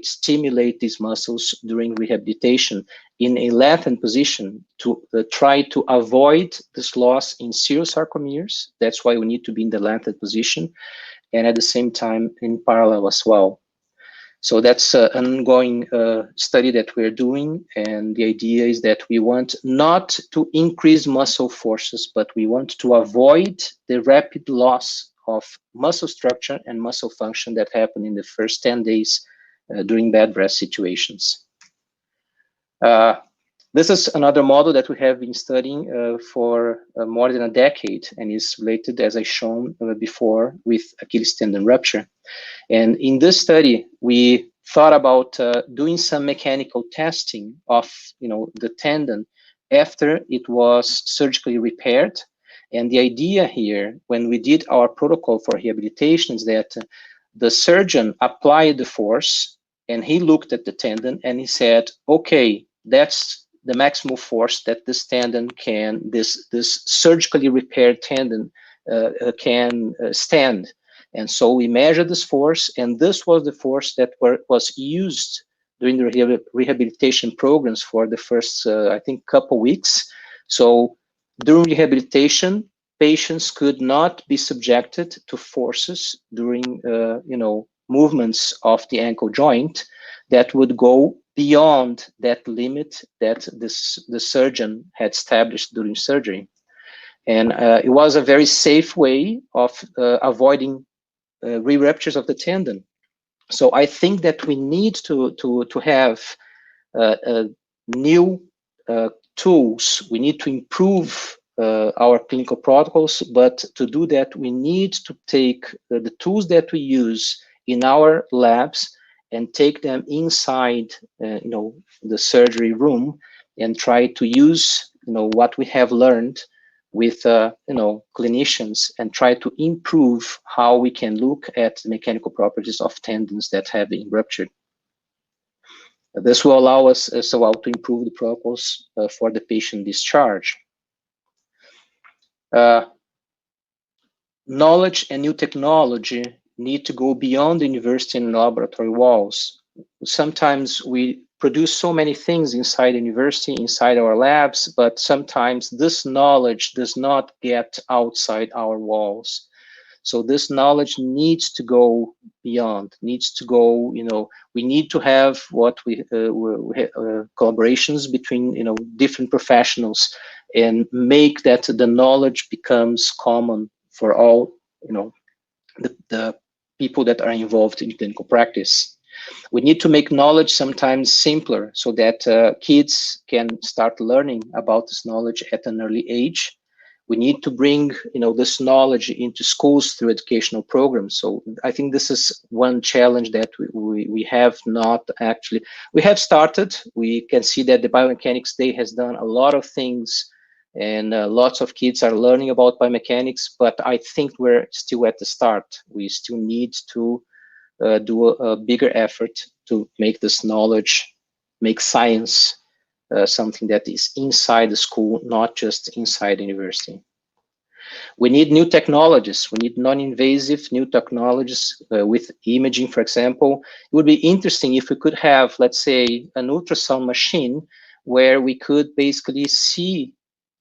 stimulate these muscles during rehabilitation in a lengthened position to try to avoid this loss in serial sarcomeres. That's why we need to be in the lengthened position, and at the same time in parallel as well. So that's an ongoing study that we're doing, and the idea is that we want not to increase muscle forces, but we want to avoid the rapid loss of muscle structure and muscle function that happen in the first 10 days during bed rest situations. This is another model that we have been studying for more than a decade, and is related, as I shown before, with Achilles tendon rupture. And in this study, we thought about doing some mechanical testing of the tendon after it was surgically repaired. And the idea here, when we did our protocol for rehabilitation, is that the surgeon applied the force, and he looked at the tendon and he said, okay, that's the maximal force that this tendon can, this surgically repaired tendon can stand. And so we measured this force, and this was the force that was used during the rehabilitation programs for the first, I think, couple weeks. So during rehabilitation, patients could not be subjected to forces during, movements of the ankle joint that would go beyond that limit that the surgeon had established during surgery. And it was a very safe way of avoiding re-ruptures of the tendon. So I think that we need to have new tools. We need to improve our clinical protocols, but to do that, we need to take the tools that we use in our labs and take them inside, the surgery room, and try to use, what we have learned with, clinicians, and try to improve how we can look at the mechanical properties of tendons that have been ruptured. This will allow us as well to improve the protocols for the patient discharge. Knowledge and new technology need to go beyond the university and laboratory walls. Sometimes we produce so many things inside the university, inside our labs, but sometimes this knowledge does not get outside our walls. So this knowledge needs to go beyond, needs to go, we need to have what collaborations between, different professionals, and make that the knowledge becomes common for all, the people that are involved in clinical practice. We need to make knowledge sometimes simpler so that kids can start learning about this knowledge at an early age. We need to bring, this knowledge into schools through educational programs. So I think this is one challenge that we have not actually, we have started. We can see that the Biomechanics Day has done a lot of things, and lots of kids are learning about biomechanics, but I think we're still at the start. We still need to do a bigger effort to make this knowledge, make science something that is inside the school, not just inside the university. We need new technologies. We need non-invasive new technologies with imaging, for example. It would be interesting if we could have, let's say, an ultrasound machine where we could basically see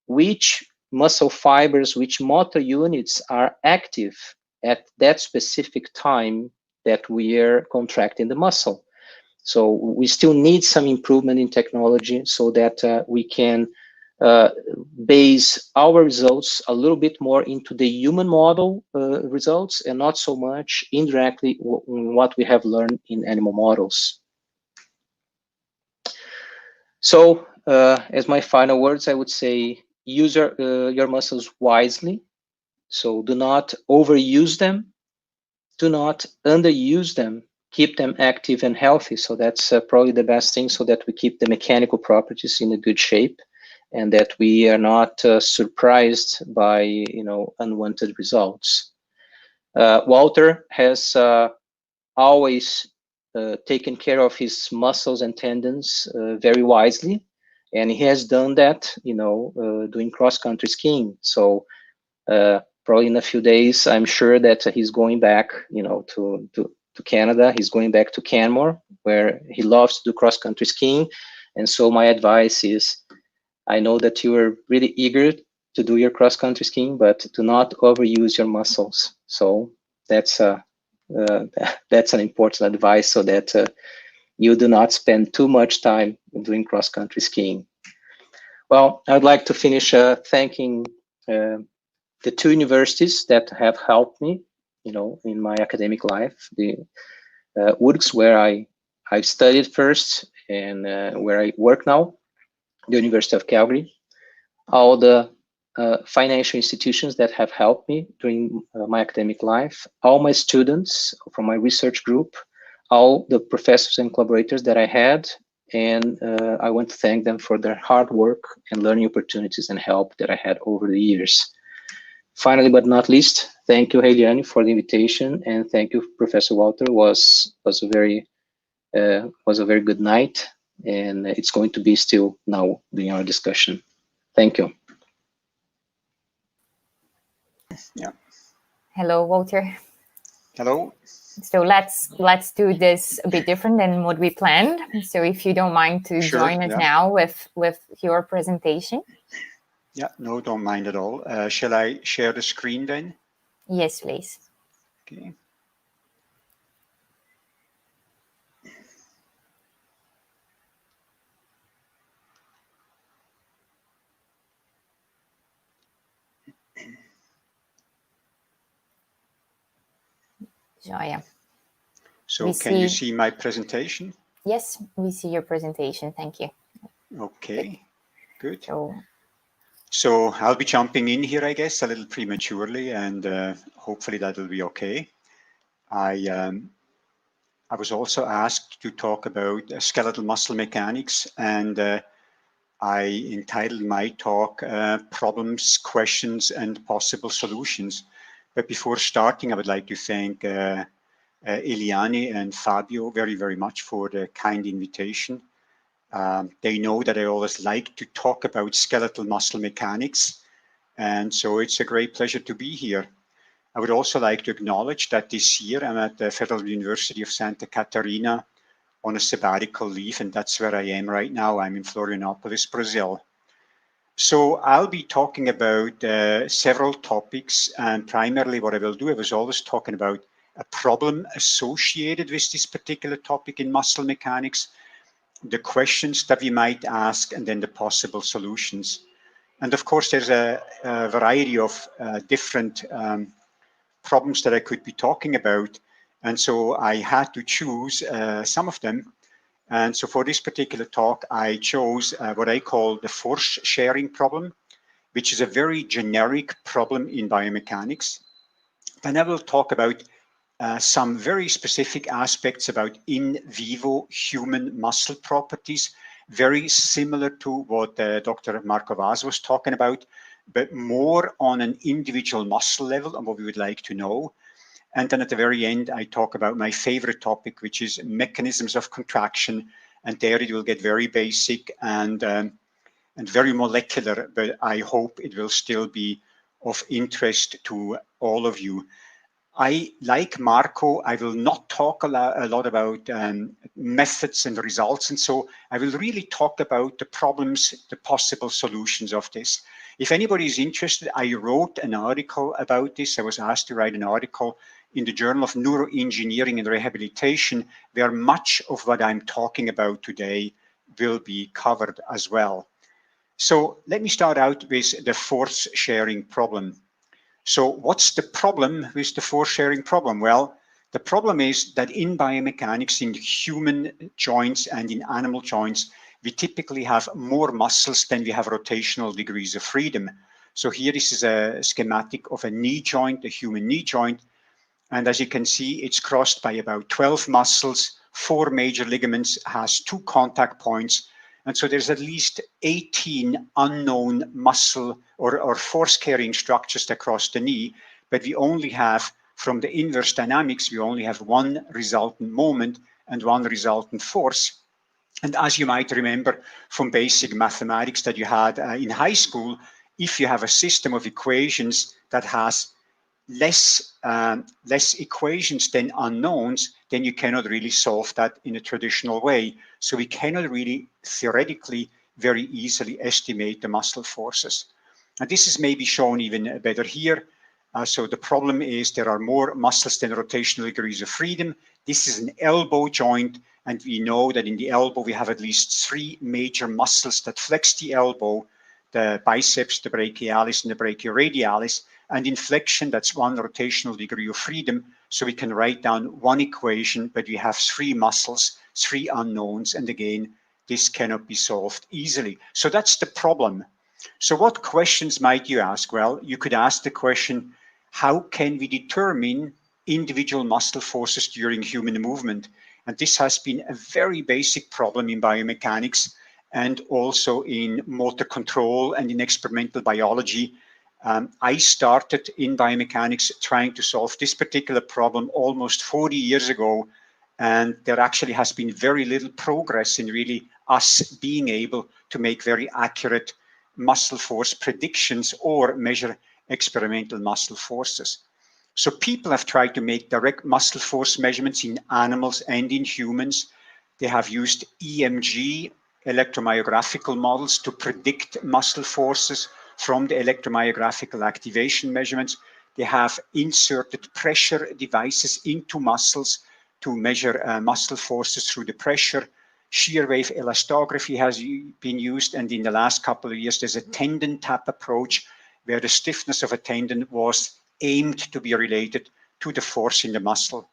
which muscle fibers, which motor units are active at that specific time that we are contracting the muscle. So we still need some improvement in technology so that we can base our results a little bit more into the human model results, and not so much indirectly what we have learned in animal models. So as my final words, I would say use your muscles wisely. So do not overuse them. Do not underuse them. Keep them active and healthy. So that's probably the best thing, so that we keep the mechanical properties in a good shape, and that we are not surprised by unwanted results. Walter has always taken care of his muscles and tendons very wisely, and he has done that doing cross-country skiing. So probably in a few days, I'm sure that he's going back to Canada. He's going back to Canmore, where he loves to do cross-country skiing. And so my advice is, I know that you are really eager to do your cross-country skiing, but do not overuse your muscles. So that's an important advice, so that you do not spend too much time doing cross-country skiing. Well, I'd like to finish thanking the two universities that have helped me, in my academic life. The URGS, where I studied first, and where I work now, the University of Calgary, all the financial institutions that have helped me during my academic life, all my students from my research group, all the professors and collaborators that I had, and I want to thank them for their hard work and learning opportunities and help that I had over the years. Finally, but not least, thank you, Heiliane, for the invitation, and thank you, Professor Walter. Was a very good night, and it's going to be still now during our discussion. Thank you. Yeah. Hello, Walter. Hello. So let's do this a bit different than what we planned. So if you don't mind to join us now with your presentation. Yeah, no, don't mind at all. Shall I share the screen then? Yes, please. Okay. Joya. So can you see my presentation? Yes, we see your presentation. Thank you. Okay, good. So I'll be jumping in here, I guess, a little prematurely, and hopefully that will be okay. I was also asked to talk about skeletal muscle mechanics, and I entitled my talk Problems, Questions, and Possible Solutions. But before starting, I would like to thank Heiliane and Fabio very, very much for the kind invitation. They know that I always like to talk about skeletal muscle mechanics, and so it's a great pleasure to be here. I would also like to acknowledge that this year I'm at the Federal University of Santa Catarina on a sabbatical leave, and that's where I am right now. I'm in Florianopolis, Brazil. So I'll be talking about several topics, and primarily what I will do, I was always talking about a problem associated with this particular topic in muscle mechanics, the questions that we might ask, and then the possible solutions. And of course, there's a variety of different problems that I could be talking about. And so I had to choose some of them. And so for this particular talk, I chose what I call the force sharing problem, which is a very generic problem in biomechanics. Then I will talk about some very specific aspects about in vivo human muscle properties, very similar to what Dr. Marco Vaz was talking about, but more on an individual muscle level and what we would like to know. And then at the very end, I talk about my favorite topic, which is mechanisms of contraction. And there it will get very basic and very molecular, but I hope it will still be of interest to all of you. Like Marco, I will not talk a lot about methods and results. And so I will really talk about the problems, the possible solutions of this. If anybody is interested, I wrote an article about this. I was asked to write an article in the Journal of Neuroengineering and Rehabilitation, where much of what I'm talking about today will be covered as well. So let me start out with the force sharing problem. So what's the problem with the force sharing problem? Well, the problem is that in biomechanics, in human joints and in animal joints, we typically have more muscles than we have rotational degrees of freedom. So here, this is a schematic of a knee joint, a human knee joint. And as you can see, it's crossed by about 12 muscles, 4 major ligaments, has 2 contact points. And so there's at least 18 unknown muscle or force carrying structures across the knee, but we only have, from the inverse dynamics, we only have one resultant moment and one resultant force. And as you might remember from basic mathematics that you had in high school, if you have a system of equations that has less equations than unknowns, then you cannot really solve that in a traditional way. So we cannot really theoretically very easily estimate the muscle forces. And this is maybe shown even better here. So the problem is there are more muscles than rotational degrees of freedom. This is an elbow joint, and we know that in the elbow we have at least 3 major muscles that flex the elbow: the biceps, the brachialis, and the brachioradialis. And in flexion, that's 1 rotational degree of freedom. So we can write down 1 equation, but we have 3 muscles, 3 unknowns. And again, this cannot be solved easily. So that's the problem. So what questions might you ask? Well, you could ask the question, how can we determine individual muscle forces during human movement? And this has been a very basic problem in biomechanics and also in motor control and in experimental biology. I started in biomechanics trying to solve this particular problem almost 40 years ago, and there actually has been very little progress in really us being able to make very accurate muscle force predictions or measure experimental muscle forces. So people have tried to make direct muscle force measurements in animals and in humans. They have used EMG, electromyographical models, to predict muscle forces from the electromyographical activation measurements. They have inserted pressure devices into muscles to measure muscle forces through the pressure. Shear wave elastography has been used, and in the last couple of years, there's a tendon tap approach where the stiffness of a tendon was aimed to be related to the force in the muscle.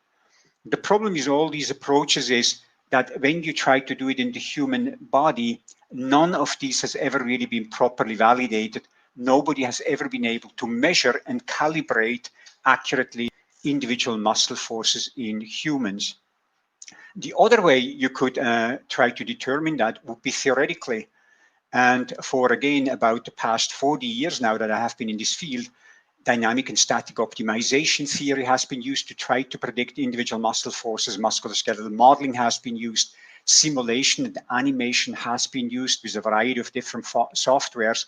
The problem with all these approaches is that when you try to do it in the human body, none of these has ever really been properly validated. Nobody has ever been able to measure and calibrate accurately individual muscle forces in humans. The other way you could try to determine that would be theoretically. And for, again, about the past 40 years now that I have been in this field, dynamic and static optimization theory has been used to try to predict individual muscle forces. Musculoskeletal modeling has been used. Simulation and animation has been used with a variety of different softwares.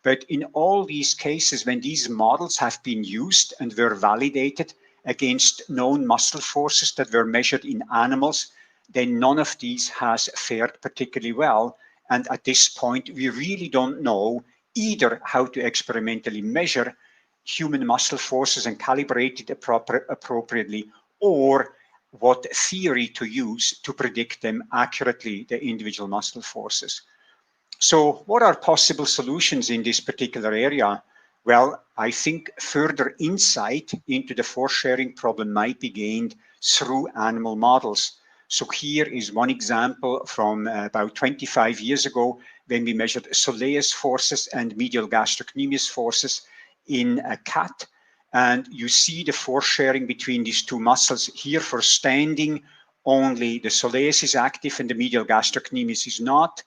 But in all these cases, when these models have been used and were validated against known muscle forces that were measured in animals, then none of these has fared particularly well. And at this point, we really don't know either how to experimentally measure human muscle forces and calibrate it appropriately, or what theory to use to predict them accurately, the individual muscle forces. So what are possible solutions in this particular area? Well, I think further insight into the force sharing problem might be gained through animal models. So here is one example from about 25 years ago, when we measured soleus forces and medial gastrocnemius forces in a cat. And you see the force sharing between these two muscles. Here for standing, only the soleus is active and the medial gastrocnemius is not.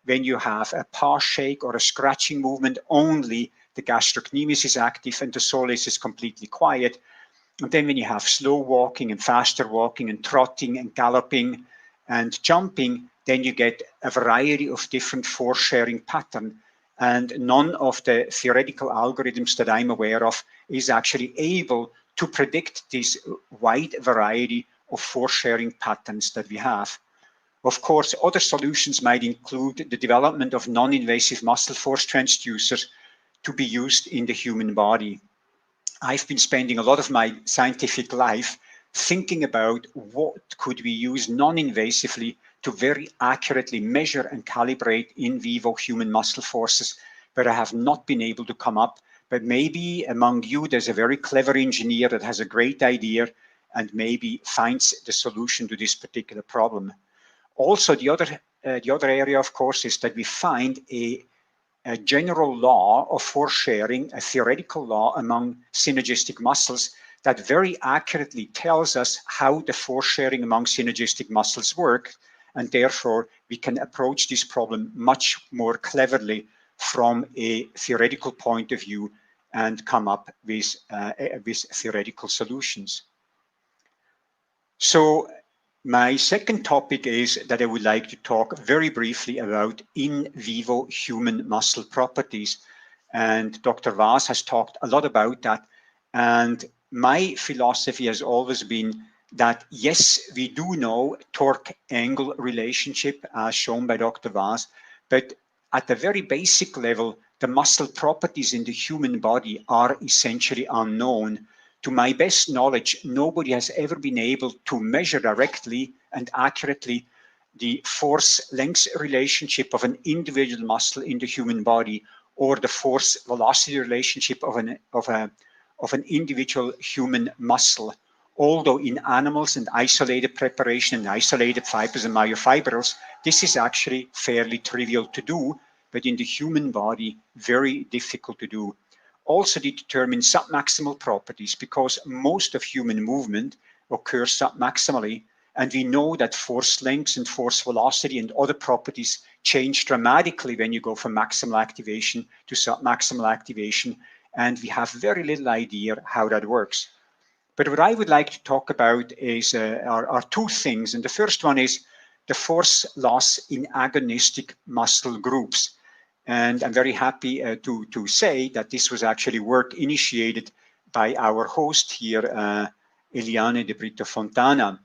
When you have a paw shake or a scratching movement, only the gastrocnemius is active and the soleus is completely quiet. And then when you have slow walking and faster walking and trotting and galloping and jumping, then you get a variety of different force sharing patterns. And none of the theoretical algorithms that I'm aware of is actually able to predict this wide variety of force sharing patterns that we have. Of course, other solutions might include the development of non-invasive muscle force transducers to be used in the human body. I've been spending a lot of my scientific life thinking about what could we use non-invasively to very accurately measure and calibrate in vivo human muscle forces, but I have not been able to come up. But maybe among you, there's a very clever engineer that has a great idea and maybe finds the solution to this particular problem. Also, the other area, of course, is that we find a general law of force sharing, a theoretical law among synergistic muscles that very accurately tells us how the force sharing among synergistic muscles work. And therefore, we can approach this problem much more cleverly from a theoretical point of view and come up with theoretical solutions. So my second topic is that I would like to talk very briefly about in vivo human muscle properties. And Dr. Vaz has talked a lot about that. And my philosophy has always been that, yes, we do know torque-angle relationship as shown by Dr. Vaz, but at the very basic level, the muscle properties in the human body are essentially unknown. To my best knowledge, nobody has ever been able to measure directly and accurately the force-length relationship of an individual muscle in the human body, or the force-velocity relationship of an individual human muscle. Although in animals and isolated preparation and isolated fibers and myofibrils, this is actually fairly trivial to do, but in the human body, very difficult to do. Also to determine submaximal properties, because most of human movement occurs submaximally, and we know that force length and force velocity and other properties change dramatically when you go from maximal activation to submaximal activation, and we have very little idea how that works. But what I would like to talk about is are two things, and the first one is the force loss in agonistic muscle groups. And I'm very happy to say that this was actually work initiated by our host here, Heiliane de Brito Fontana.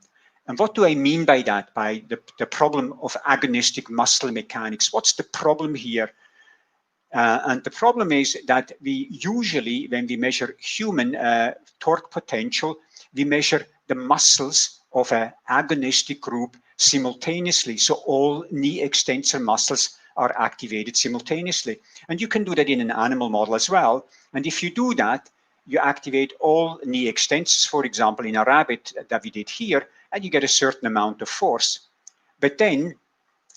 And what do I mean by that, by the problem of agonistic muscle mechanics? What's the problem here? And the problem is that we usually, when we measure human torque potential, we measure the muscles of an agonistic group simultaneously. So all knee extensor muscles are activated simultaneously. And you can do that in an animal model as well. And if you do that, you activate all knee extensors, for example, in a rabbit that we did here, and you get a certain amount of force. But then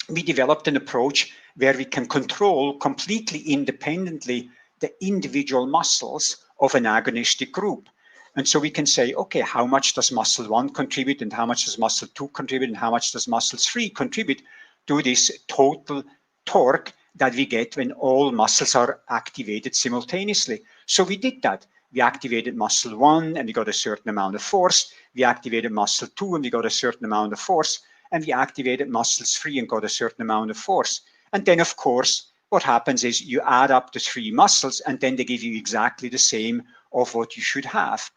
we developed an approach where we can control completely independently the individual muscles of an agonistic group. And so we can say, okay, how much does muscle 1 contribute, and how much does muscle 2 contribute, and how much does muscle 3 contribute to this total torque that we get when all muscles are activated simultaneously. So we did that. We activated muscle 1 and we got a certain amount of force. We activated muscle 2 and we got a certain amount of force. And we activated muscle 3 and got a certain amount of force. And then, of course, what happens is you add up the 3 muscles and then they give you exactly the same of what you should have.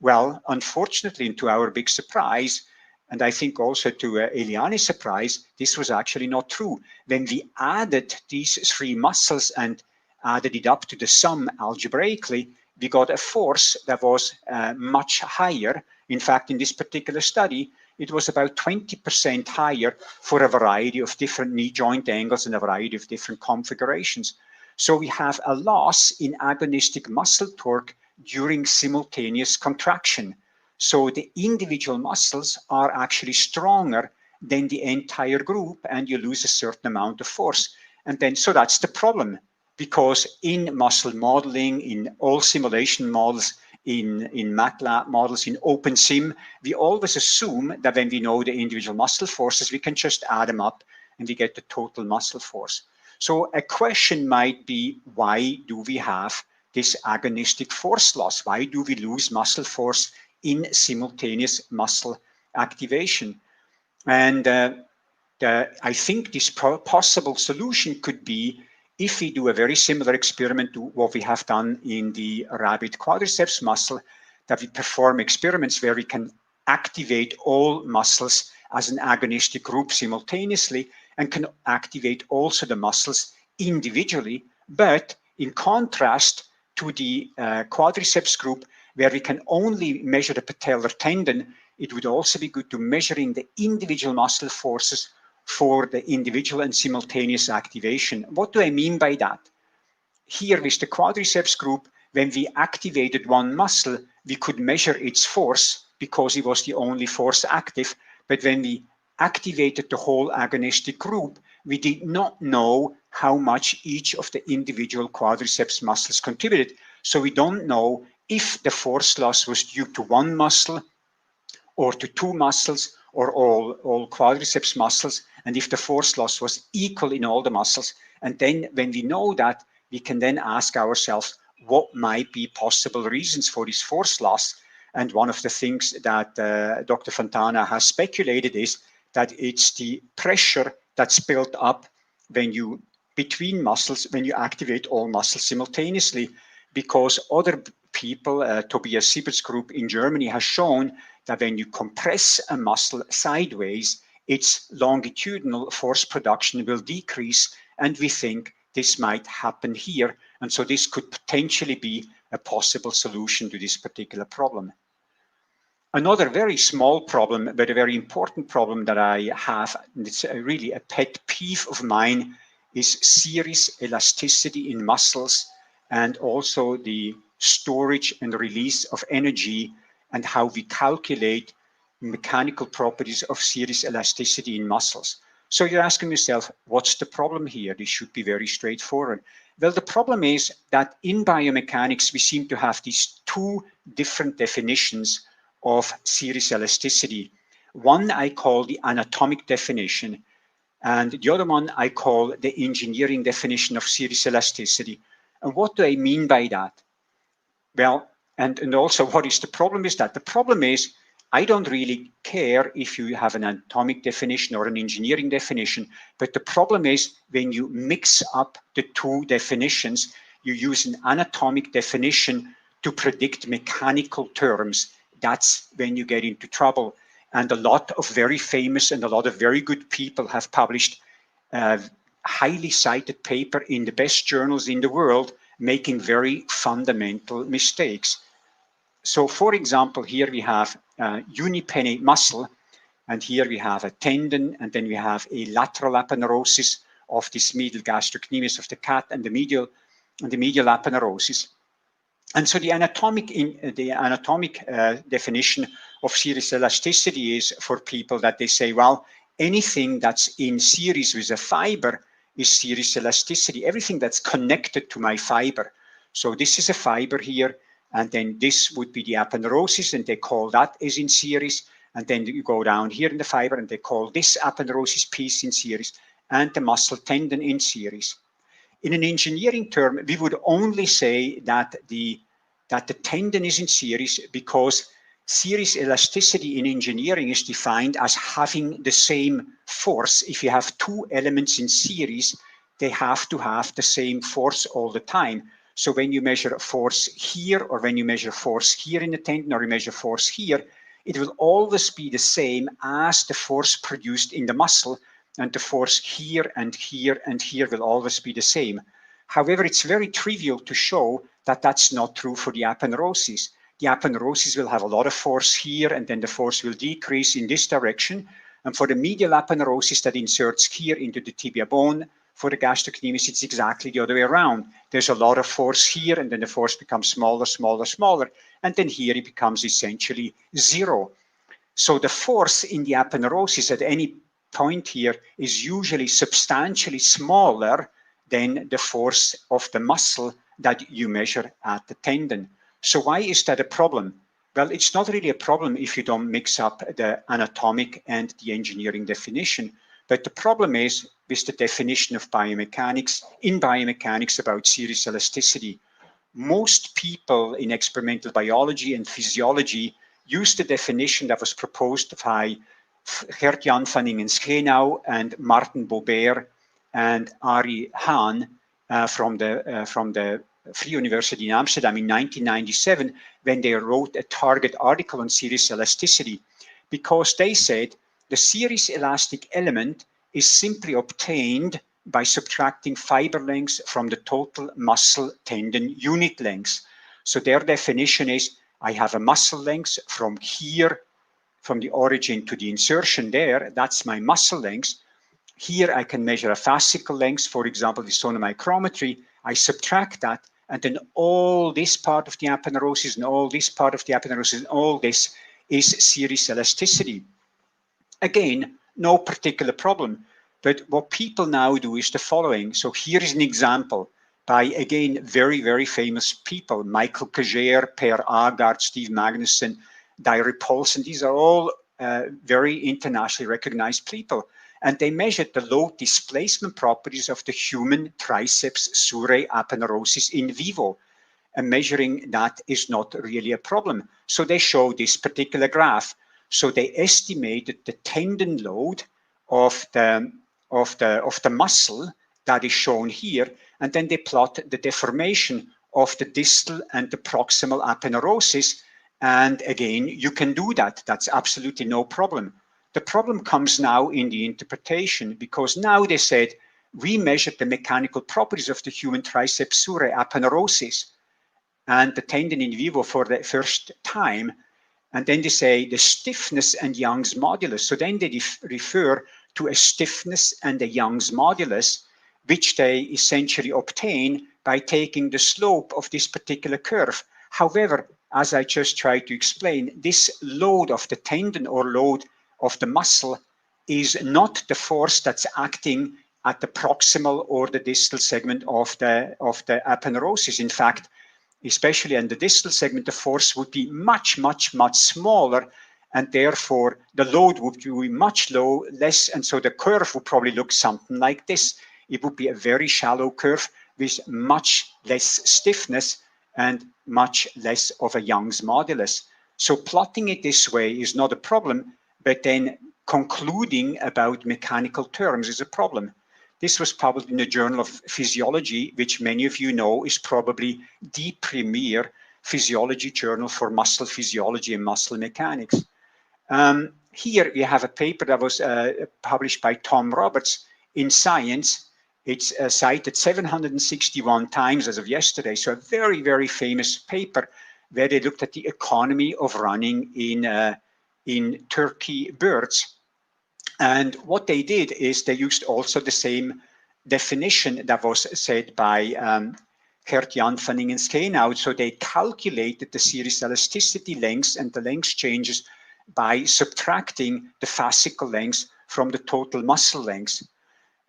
Well, unfortunately, and to our big surprise, and I think also to Heiliane's surprise, this was actually not true. When we added these 3 muscles and added it up to the sum algebraically, we got a force that was much higher. In fact, in this particular study, it was about 20% higher for a variety of different knee joint angles and a variety of different configurations. So we have a loss in agonistic muscle torque during simultaneous contraction. So the individual muscles are actually stronger than the entire group, and you lose a certain amount of force. And then, so that's the problem, because in muscle modeling, in all simulation models, in MATLAB models, in OpenSim, we always assume that when we know the individual muscle forces, we can just add them up and we get the total muscle force. So a question might be, why do we have this agonistic force loss? Why do we lose muscle force in simultaneous muscle activation? And I think this possible solution could be if we do a very similar experiment to what we have done in the rabbit quadriceps muscle, that we perform experiments where we can activate all muscles as an agonistic group simultaneously and can activate also the muscles individually, but in contrast to the quadriceps group, where we can only measure the patellar tendon, it would also be good to measuring the individual muscle forces for the individual and simultaneous activation. What do I mean by that? Here with the quadriceps group, when we activated one muscle, we could measure its force because it was the only force active. But when we activated the whole agonistic group, we did not know how much each of the individual quadriceps muscles contributed. So we don't know if the force loss was due to one muscle or to 2 muscles or all quadriceps muscles, and if the force loss was equal in all the muscles. And then when we know that, we can then ask ourselves what might be possible reasons for this force loss. And one of the things that Dr. Fontana has speculated is that it's the pressure that's built up when you, between muscles, when you activate all muscles simultaneously, because other people, Tobias Siebert's group in Germany has shown that when you compress a muscle sideways, its longitudinal force production will decrease, and we think this might happen here. And so this could potentially be a possible solution to this particular problem. Another very small problem, but a very important problem that I have, and it's really a pet peeve of mine, is series elasticity in muscles and also the storage and release of energy and how we calculate mechanical properties of series elasticity in muscles. So you're asking yourself, what's the problem here? This should be very straightforward. Well, the problem is that in biomechanics, we seem to have these 2 different definitions of series elasticity. One I call the anatomic definition, and the other one I call the engineering definition of series elasticity. And what do I mean by that? Well, and also what is the problem is that? The problem is I don't really care if you have an anatomic definition or an engineering definition, but the problem is when you mix up the 2 definitions, you use an anatomic definition to predict mechanical terms. That's when you get into trouble. And a lot of very famous and a lot of very good people have published highly cited paper in the best journals in the world, making very fundamental mistakes. So for example, here we have unipennate muscle, and here we have a tendon, and then we have a lateral aponeurosis of this medial gastrocnemius of the cat and the medial aponeurosis. And so the anatomic definition of series elasticity is for people that they say, well, anything that's in series with a fiber is series elasticity, everything that's connected to my fiber. So this is a fiber here, and then this would be the aponeurosis, and they call that is in series. And then you go down here in the fiber, and they call this aponeurosis piece in series, and the muscle tendon in series. In an engineering term, we would only say that the tendon is in series because series elasticity in engineering is defined as having the same force. If you have 2 elements in series, they have to have the same force all the time. So when you measure force here, or when you measure force here in the tendon, or you measure force here, it will always be the same as the force produced in the muscle, and the force here and here and here will always be the same. However, it's very trivial to show that that's not true for the aponeurosis. The aponeurosis will have a lot of force here, and then the force will decrease in this direction. And for the medial aponeurosis that inserts here into the tibia bone, for the gastrocnemius, it's exactly the other way around. There's a lot of force here, and then the force becomes smaller, smaller, smaller, and then here it becomes essentially zero. So the force in the aponeurosis at any point here is usually substantially smaller than the force of the muscle that you measure at the tendon. So why is that a problem? Well, it's not really a problem if you don't mix up the anatomic and the engineering definition. But the problem is with the definition of biomechanics, in biomechanics about series elasticity. Most people in experimental biology and physiology use the definition that was proposed by Gert-Jan van Ingenschenau and Martin Bobert and Arie Hahn from the Free University in Amsterdam in 1997, when they wrote a target article on series elasticity, because they said the series elastic element is simply obtained by subtracting fiber lengths from the total muscle tendon unit length. So their definition is, I have a muscle length from here, from the origin to the insertion there, that's my muscle length. Here I can measure a fascicle length, for example, the sonomicrometry. I subtract that, and then all this part of the aponeurosis and all this part of the aponeurosis and all this is series elasticity. Again, no particular problem, but what people now do is the following. So here is an example by, again, very, very famous people, Michael Kager, Per Agard, Steve Magnuson, Diary Paulson. These are all very internationally recognized people. And they measured the load displacement properties of the human triceps surae aponeurosis in vivo. And measuring that is not really a problem. So they show this particular graph. So they estimated the tendon load of the muscle that is shown here, and then they plot the deformation of the distal and the proximal aponeurosis. And again, you can do that. That's absolutely no problem. The problem comes now in the interpretation, because now they said, we measured the mechanical properties of the human triceps surae aponeurosis and the tendon in vivo for the first time. And then they say the stiffness and Young's modulus. So then they refer to a stiffness and a Young's modulus, which they essentially obtain by taking the slope of this particular curve. However, as I just tried to explain, this load of the tendon or load of the muscle is not the force that's acting at the proximal or the distal segment of the aponeurosis. In fact, especially in the distal segment, the force would be much, much, much smaller, and therefore the load would be much less, and so the curve would probably look something like this. It would be a very shallow curve with much less stiffness and much less of a Young's modulus. So plotting it this way is not a problem, but then concluding about mechanical terms is a problem. This was published in the Journal of Physiology, which many of you know is probably the premier physiology journal for muscle physiology and muscle mechanics. Here we have a paper that was published by Tom Roberts in Science. It's cited 761 times as of yesterday, so a very, very famous paper where they looked at the economy of running in turkey birds. And what they did is they used also the same definition that was said by Gert-Jan van Ingenschenau. So they calculated the series elasticity lengths and the length changes by subtracting the fascicle length from the total muscle length.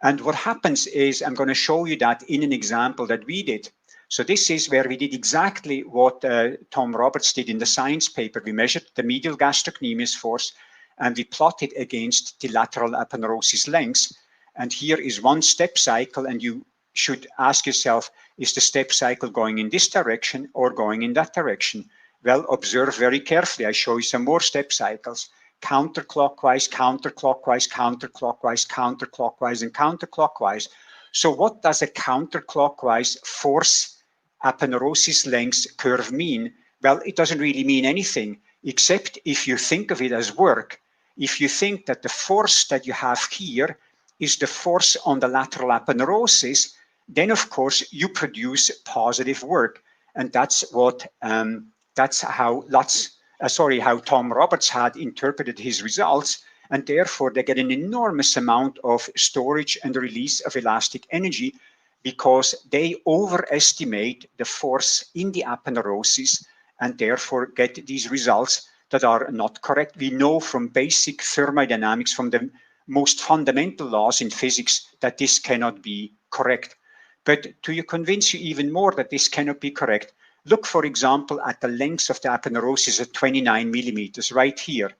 And what happens is, I'm going to show you that in an example that we did. So this is where we did exactly what Tom Roberts did in the Science paper. We measured the medial gastrocnemius force, and we plotted against the lateral aponeurosis lengths. And here is one step cycle, and you should ask yourself, is the step cycle going in this direction or going in that direction? Well, observe very carefully. I show you some more step cycles. Counterclockwise, counterclockwise, counterclockwise, counterclockwise, and counterclockwise. So what does a counterclockwise force aponeurosis length curve mean? Well, it doesn't really mean anything, except if you think of it as work. If you think that the force that you have here is the force on the lateral aponeurosis, then of course you produce positive work. And that's what, how Tom Roberts had interpreted his results. And therefore they get an enormous amount of storage and release of elastic energy, because they overestimate the force in the aponeurosis and therefore get these results that are not correct. We know from basic thermodynamics, from the most fundamental laws in physics, that this cannot be correct. But to convince you even more that this cannot be correct, look, for example, at the length of the aponeurosis at 29 millimeters right here.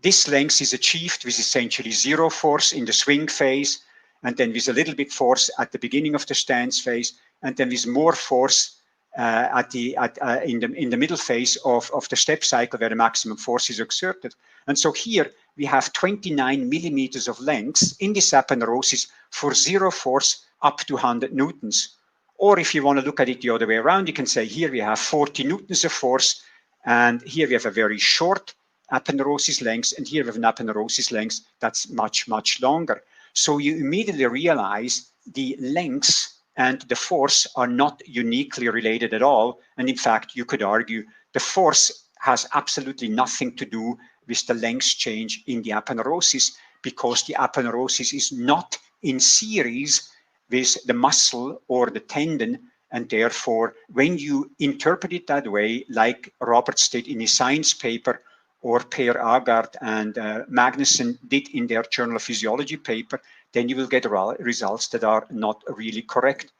This length is achieved with essentially zero force in the swing phase, and then with a little bit force at the beginning of the stance phase, and then with more force in the middle phase of the step cycle, where the maximum force is exerted. And so here we have 29 millimeters of length in this aponeurosis for zero force up to 100 newtons. Or if you want to look at it the other way around, you can say here we have 40 newtons of force, and here we have a very short aponeurosis length, and here we have an aponeurosis length that's much, much longer. So you immediately realize the lengths and the force are not uniquely related at all. And in fact, you could argue the force has absolutely nothing to do with the length change in the aponeurosis, because the aponeurosis is not in series with the muscle or the tendon. And therefore, when you interpret it that way, like Roberts did in his science paper, or Per Agard and Magnussen did in their Journal of Physiology paper, then you will get results that are not really correct.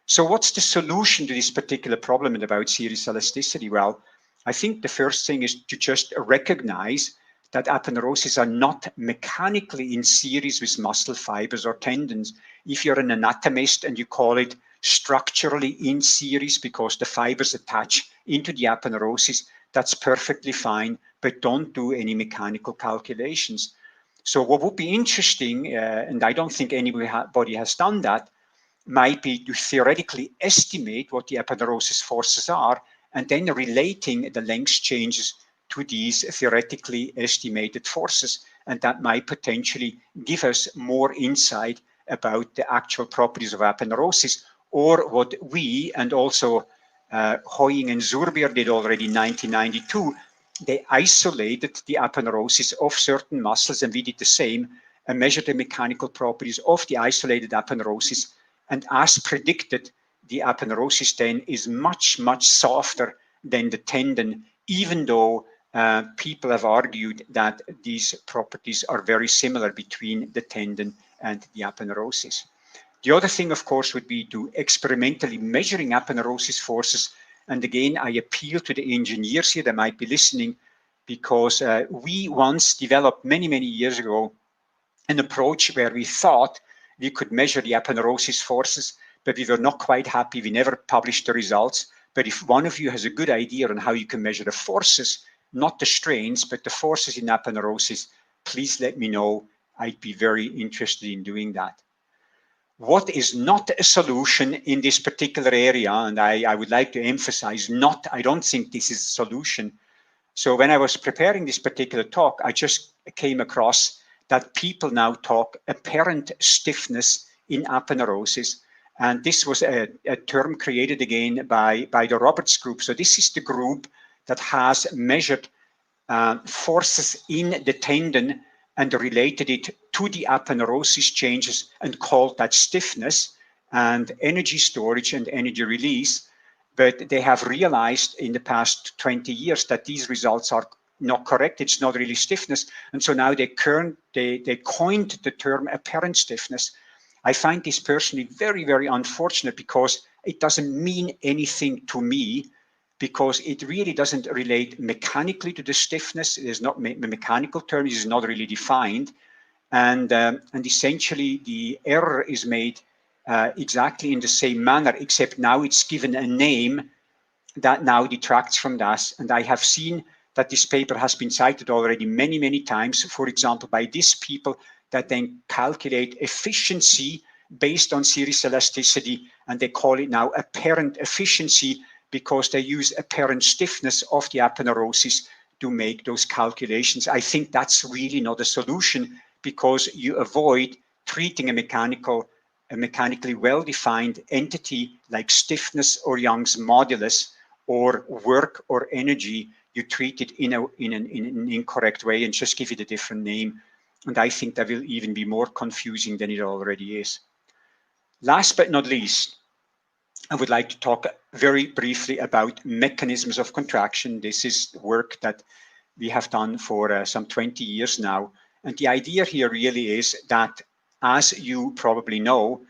So what's the solution to this particular problem about series elasticity? Well, I think the first thing is to just recognize that aponeuroses are not mechanically in series with muscle fibers or tendons. If you're an anatomist and you call it structurally in series because the fibers attach into the aponeurosis, that's perfectly fine, but don't do any mechanical calculations. So what would be interesting, and I don't think anybody has done that, might be to theoretically estimate what the aponeurosis forces are, and then relating the length changes to these theoretically estimated forces. And that might potentially give us more insight about the actual properties of aponeurosis, or what we, and also Hoying and Zurbier did already in 1992, they isolated the aponeurosis of certain muscles, and we did the same, and measured the mechanical properties of the isolated aponeurosis. And as predicted, the aponeurosis then is much, much softer than the tendon, even though people have argued that these properties are very similar between the tendon and the aponeurosis. The other thing, of course, would be to experimentally measuring aponeurosis forces. And again, I appeal to the engineers here that might be listening, because we once developed many, many years ago an approach where we thought we could measure the aponeurosis forces, but we were not quite happy. We never published the results. But if one of you has a good idea on how you can measure the forces, not the strains, but the forces in aponeurosis, please let me know. I'd be very interested in doing that. What is not a solution in this particular area, and I would like to emphasize not, I don't think this is a solution. So when I was preparing this particular talk, I just came across that people now talk apparent stiffness in aponeurosis. And this was a term created again by the Roberts group. So this is the group that has measured forces in the tendon and related it to the aponeurosis changes and called that stiffness and energy storage and energy release. But they have realized in the past 20 years that these results are not correct. It's not really stiffness. And so now they coined the term apparent stiffness. I find this personally very, very unfortunate, because it doesn't mean anything to me, because it really doesn't relate mechanically to the stiffness. It is not a mechanical term. It is not really defined. And essentially the error is made exactly in the same manner, except now it's given a name that now detracts from that. And I have seen that this paper has been cited already many, many times, for example, by these people that then calculate efficiency based on series elasticity, and they call it now apparent efficiency because they use apparent stiffness of the aponeurosis to make those calculations. I think that's really not a solution because you avoid treating a mechanically well-defined entity like stiffness or Young's modulus or work or energy. You treat it in an incorrect way and just give it a different name. And I think that will even be more confusing than it already is. Last but not least, I would like to talk very briefly about mechanisms of contraction. This is work that we have done for some 20 years now. And the idea here really is that, as you probably know,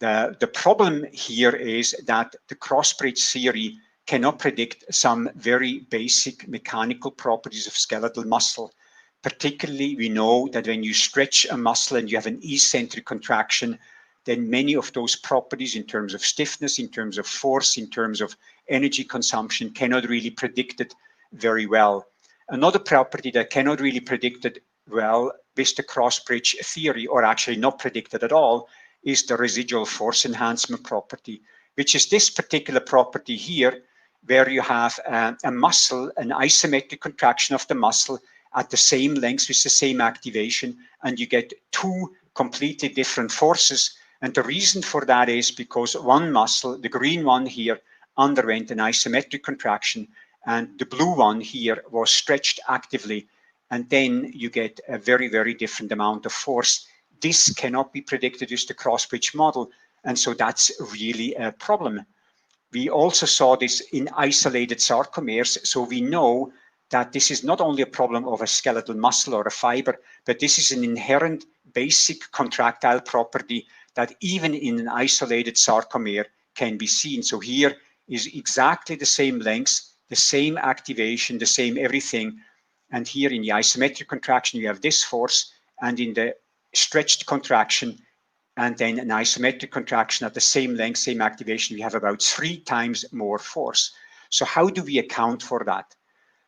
the problem here is that the cross-bridge theory cannot predict some very basic mechanical properties of skeletal muscle. Particularly, we know that when you stretch a muscle and you have an eccentric contraction, then many of those properties in terms of stiffness, in terms of force, in terms of energy consumption cannot really predict it very well. Another property that cannot really predict it well with the cross-bridge theory, or actually not predicted at all, is the residual force enhancement property, which is this particular property here, where you have a muscle, an isometric contraction of the muscle at the same length with the same activation, and you get two completely different forces. And the reason for that is because one muscle, the green one here, underwent an isometric contraction, and the blue one here was stretched actively, and then you get a very, very different amount of force. This cannot be predicted with the cross-bridge model, and so that's really a problem. We also saw this in isolated sarcomeres, so we know that this is not only a problem of a skeletal muscle or a fiber, but this is an inherent basic contractile property that even in an isolated sarcomere can be seen. So here is exactly the same length, the same activation, the same everything. And here in the isometric contraction, you have this force, and in the stretched contraction, and then an isometric contraction at the same length, same activation, we have about 3 times more force. So how do we account for that?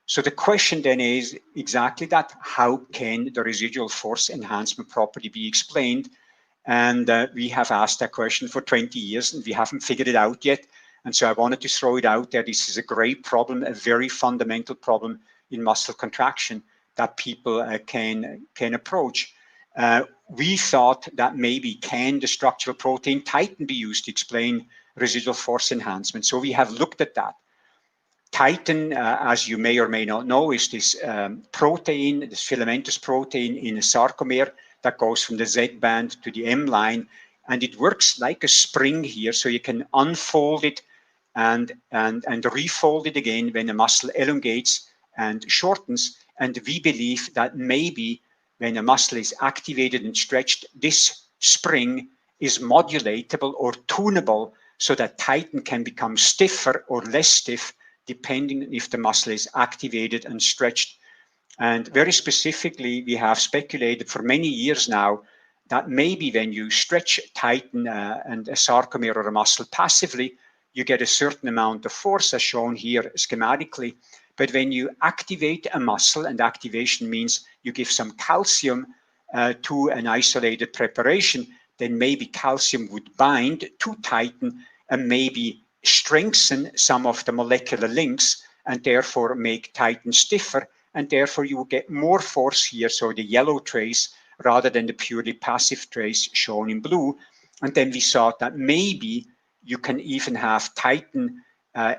So the question then is exactly that: how can the residual force enhancement property be explained? And we have asked that question for 20 years and we haven't figured it out yet. And so I wanted to throw it out there. This is a great problem, a very fundamental problem in muscle contraction that people can approach. We thought that maybe can the structural protein titin be used to explain residual force enhancement? So we have looked at that. Titin, as you may or may not know, is this protein, this filamentous protein in a sarcomere that goes from the Z band to the M line, and it works like a spring here, so you can unfold it and refold it again when a muscle elongates and shortens. And we believe that maybe when a muscle is activated and stretched, this spring is modulatable or tunable so that titin can become stiffer or less stiff, depending if the muscle is activated and stretched. And very specifically, we have speculated for many years now that maybe when you stretch titin and a sarcomere or a muscle passively, you get a certain amount of force, as shown here schematically. But when you activate a muscle, and activation means you give some calcium to an isolated preparation, then maybe calcium would bind to titin and maybe strengthen some of the molecular links and therefore make titin stiffer, and therefore you will get more force here, so the yellow trace rather than the purely passive trace shown in blue. And then we saw that maybe you can even have titin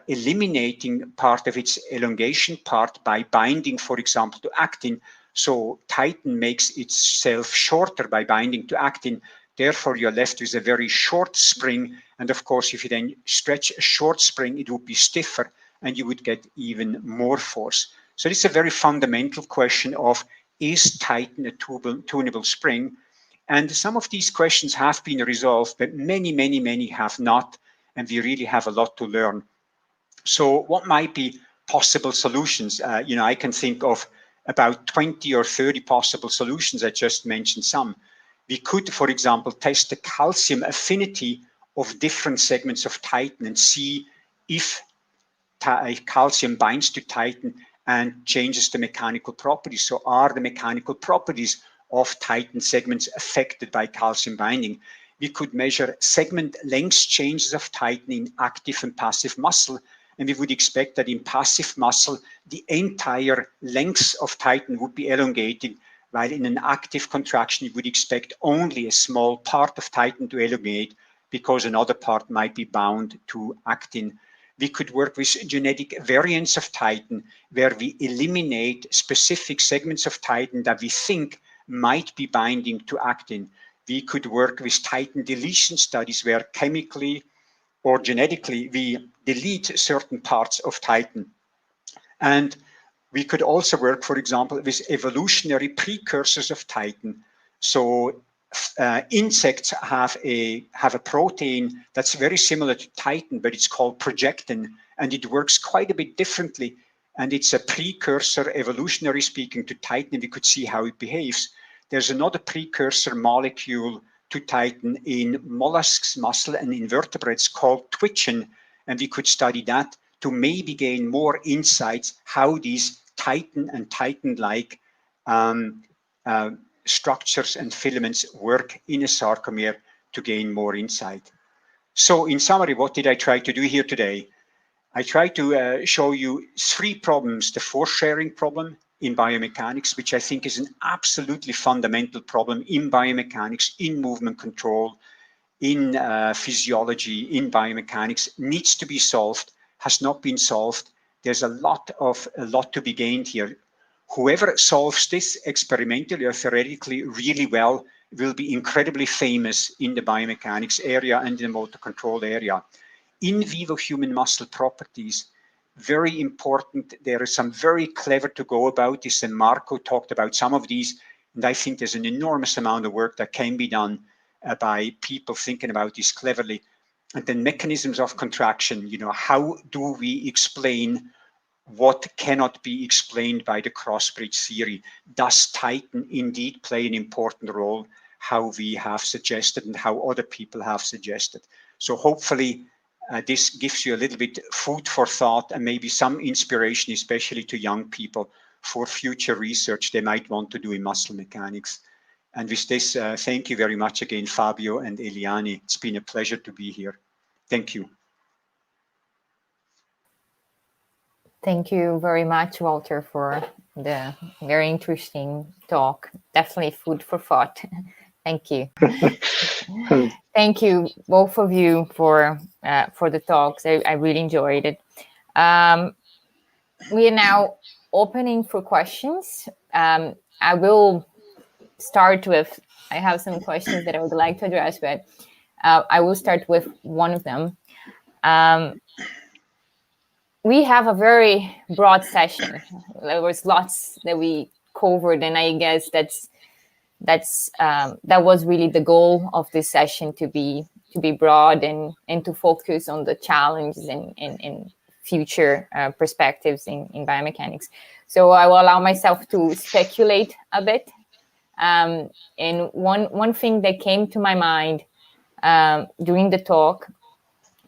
eliminating part of its elongation part by binding, for example, to actin. So titin makes itself shorter by binding to actin. Therefore, you're left with a very short spring. And of course, if you then stretch a short spring, it would be stiffer and you would get even more force. So this is a very fundamental question of, is titin a tunable spring? And some of these questions have been resolved, but many have not. And we really have a lot to learn. So what might be possible solutions? I can think of about 20 or 30 possible solutions. I just mentioned some. We could, for example, test the calcium affinity of different segments of titin and see if calcium binds to titin and changes the mechanical properties. So are the mechanical properties of titin segments affected by calcium binding? we could measure segment length changes of tightening active and passive muscle. And we would expect that in passive muscle, the entire length of tighten would be elongated, while in an active contraction, you would expect only a small part of tighten to elongate because another part might be bound to actin. We could work with genetic variants of tighten, where we eliminate specific segments of tighten that we think might be binding to actin. We could work with tighten deletion studies, where chemically or genetically we delete certain parts of tighten. And we could also work, for example, with evolutionary precursors of tighten. So insects have a protein that's very similar to tighten, but it's called projectin, and it works quite a bit differently. And it's a precursor, evolutionary speaking, to tighten, and we could see how it behaves. There's another precursor molecule to tighten in mollusks, muscle, and invertebrates called twitchin, and we could study that to maybe gain more insights how these tighten and tighten-like structures and filaments work in a sarcomere to gain more insight. So in summary, what did I try to do here today? I tried to show you 3 problems: the force sharing problem in biomechanics, which I think is an absolutely fundamental problem in biomechanics, in movement control, in physiology, in biomechanics, needs to be solved, has not been solved. There's a lot to be gained here. Whoever solves this experimentally or theoretically really well will be incredibly famous in the biomechanics area and in the motor control area. In vivo human muscle properties, very important. There is some very clever to go about this, and Marco talked about some of these, and I think there's an enormous amount of work that can be done by people thinking about this cleverly. And then mechanisms of contraction, how do we explain what cannot be explained by the cross-bridge theory? Does tighten indeed play an important role, how we have suggested and how other people have suggested? So hopefully this gives you a little bit food for thought and maybe some inspiration, especially to young people, for future research they might want to do in muscle mechanics. And with this, thank you very much again, Fabio and Heiliane. It's been a pleasure to be here. Thank you. Thank you very much, Walter, for the very interesting talk. Definitely food for thought. Thank you. Thank you, both of you, for the talks. I really enjoyed it. We are now opening for questions. I will start with, I have some questions that I would like to address, but I will start with one of them. We have a very broad session. There was lots that we covered, and I guess that was really the goal of this session, to be broad and to focus on the challenges and future perspectives in biomechanics. So I will allow myself to speculate a bit. And one thing that came to my mind during the talk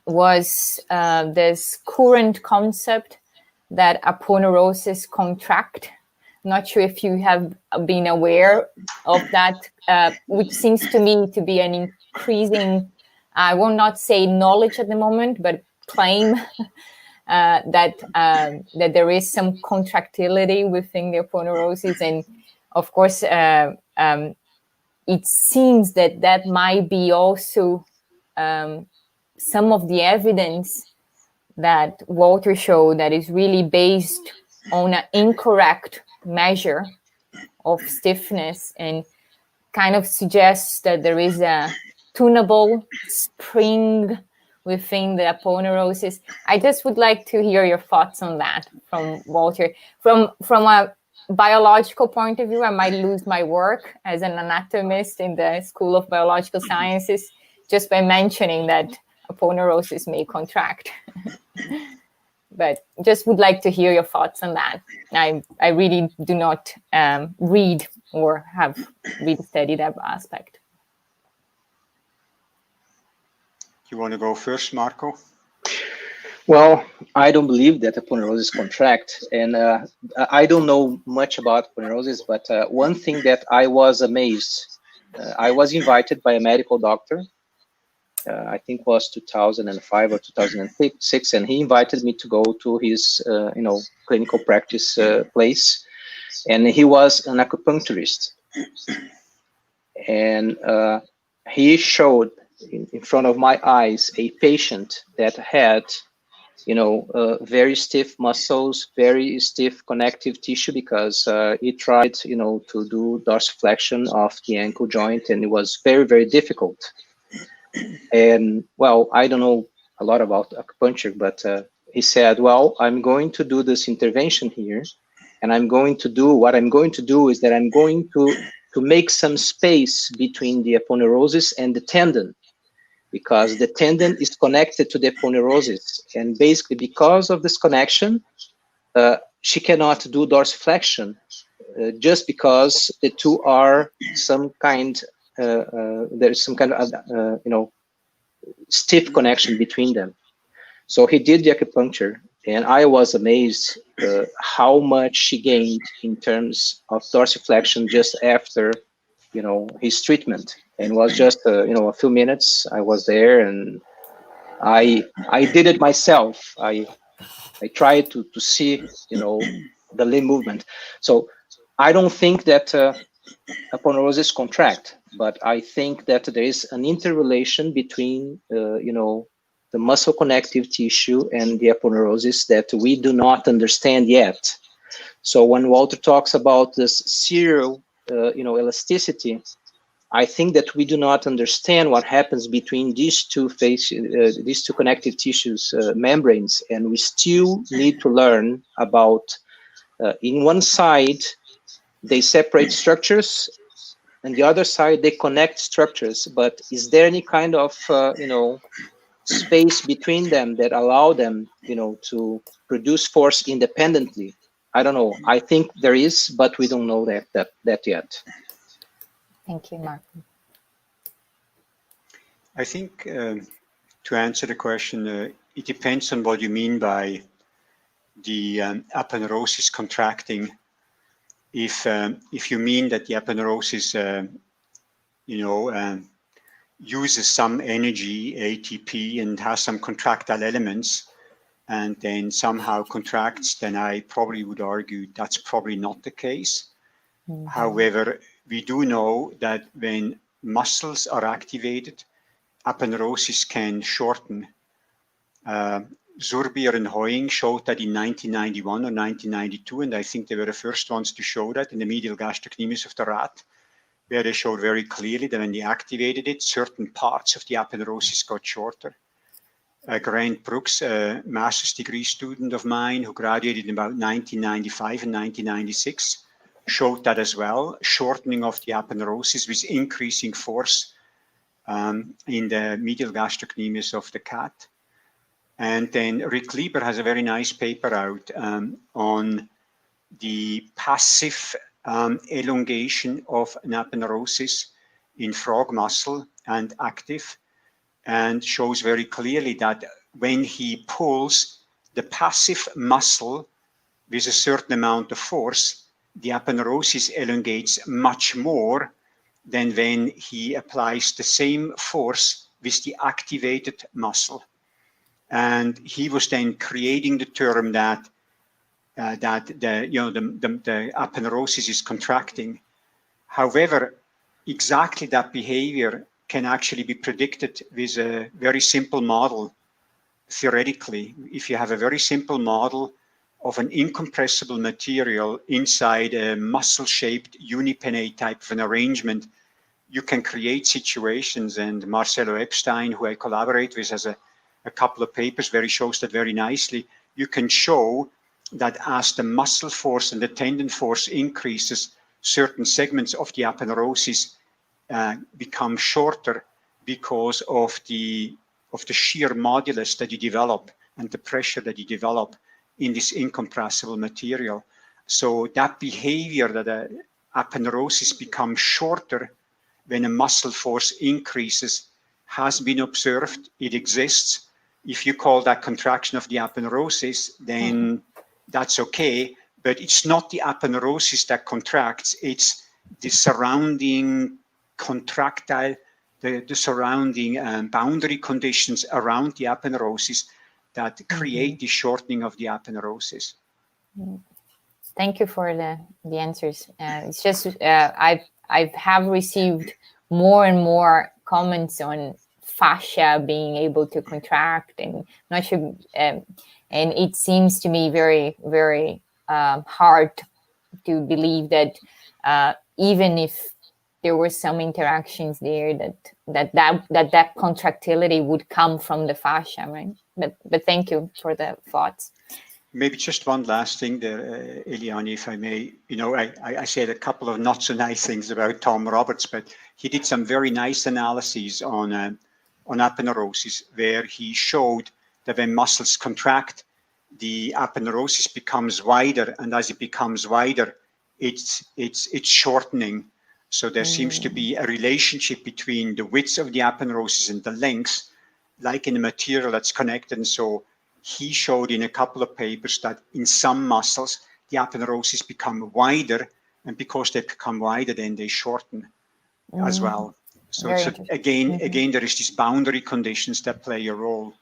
was this current concept that aponeurosis contract. Not sure if you have been aware of that, which seems to me to be an increasing, I will not say knowledge at the moment, but claim that there is some contractility within the aponeurosis. And of course, it seems that might be also some of the evidence that Walter showed that is really based on an incorrect measure of stiffness, and kind of suggests that there is a tunable spring within the aponeurosis. I just would like to hear your thoughts on that from Walter. From a biological point of view, I might lose my work as an anatomist in the School of Biological Sciences just by mentioning that aponeurosis may contract. But just would like to hear your thoughts on that. I really do not read or have really studied that aspect. You want to go first, Marco? Well, I don't believe that aponeurosis contract, and I don't know much about aponeurosis, but one thing that I was amazed, I was invited by a medical doctor I think was 2005 or 2006, and he invited me to go to his, clinical practice place, and he was an acupuncturist, and he showed in front of my eyes a patient that had, very stiff muscles, very stiff connective tissue, because he tried, to do dorsiflexion of the ankle joint, and it was very, very difficult. And well, I don't know a lot about acupuncture, but he said, well, I'm going to do this intervention here, and what I'm going to do is that I'm going to make some space between the aponeurosis and the tendon, because the tendon is connected to the aponeurosis, and basically because of this connection, she cannot do dorsiflexion, just because the two are some kind, there's some kind of, stiff connection between them. So he did the acupuncture, and I was amazed how much she gained in terms of dorsiflexion just after, his treatment. And it was just, a few minutes. I was there, and I did it myself. I tried to see, the limb movement. So I don't think that aponeurosis contract, but I think that there is an interrelation between, the muscle connective tissue and the aponeurosis that we do not understand yet. So when Walter talks about this serial, elasticity, I think that we do not understand what happens between these two connective tissues, membranes, and we still need to learn about, in one side, they separate structures, and the other side, they connect structures. But is there any kind of, space between them that allow them, to produce force independently? I don't know. I think there is, but we don't know that yet. Thank you, Mark. I think to answer the question, it depends on what you mean by the aponeurosis contracting. If you mean that the aponeurosis, uses some energy, ATP, and has some contractile elements, and then somehow contracts, then I probably would argue that's probably not the case. Mm-hmm. However, we do know that when muscles are activated, aponeurosis can shorten. Zurbier and Hoying showed that in 1991 or 1992, and I think they were the first ones to show that in the medial gastrocnemius of the rat, where they showed very clearly that when they activated it, certain parts of the aponeurosis got shorter. Grant Brooks, a master's degree student of mine who graduated in about 1995 and 1996, showed that as well, shortening of the aponeurosis with increasing force in the medial gastrocnemius of the cat. And then Rick Lieber has a very nice paper out on the passive elongation of an aponeurosis in frog muscle and active, and shows very clearly that when he pulls the passive muscle with a certain amount of force, the aponeurosis elongates much more than when he applies the same force with the activated muscle. And he was then creating the term that the aponeurosis is contracting. However, exactly that behavior can actually be predicted with a very simple model. Theoretically, if you have a very simple model of an incompressible material inside a muscle-shaped unipennate type of an arrangement, you can create situations. And Marcelo Epstein, who I collaborate with, has a couple of papers where he shows that very nicely. You can show that as the muscle force and the tendon force increases, certain segments of the aponeurosis become shorter because of the shear modulus that you develop and the pressure that you develop in this incompressible material. So that behavior that the aponeurosis becomes shorter when a muscle force increases has been observed. It exists. If you call that contraction of the aponeurosis, then that's okay, but it's not the aponeurosis that contracts, it's the surrounding contractile the surrounding boundary conditions around the aponeurosis that create the shortening of the aponeurosis. Thank you for the answers. It's just I have received more and more comments on fascia being able to contract, and not sure, and it seems to me very, very hard to believe that even if there were some interactions there, that contractility would come from the fascia, right? But thank you for the thoughts. Maybe just one last thing there, Heiliane, if I may. You know, I said a couple of not so nice things about Tom Roberts, but he did some very nice analyses on aponeurosis, where he showed that when muscles contract, the aponeurosis becomes wider, and as it becomes wider, it's shortening. So there seems to be a relationship between the width of the aponeurosis and the length, like in a material that's connected. And so he showed in a couple of papers that in some muscles, the aponeurosis become wider, and because they become wider, then they shorten as well. So again, there is these boundary conditions that play a role.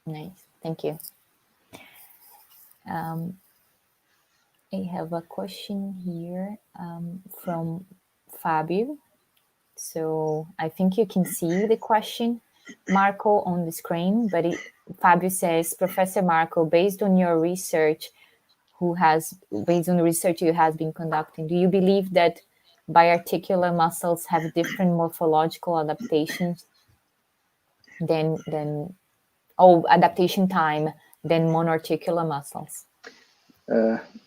Nice, thank you. I have a question here from Fabio. So I think you can see the question, Marco, on the screen, but Fabio says, Professor Marco, based on your research, based on the research you have been conducting, do you believe that biarticular muscles have different morphological adaptations adaptation time than monoarticular muscles?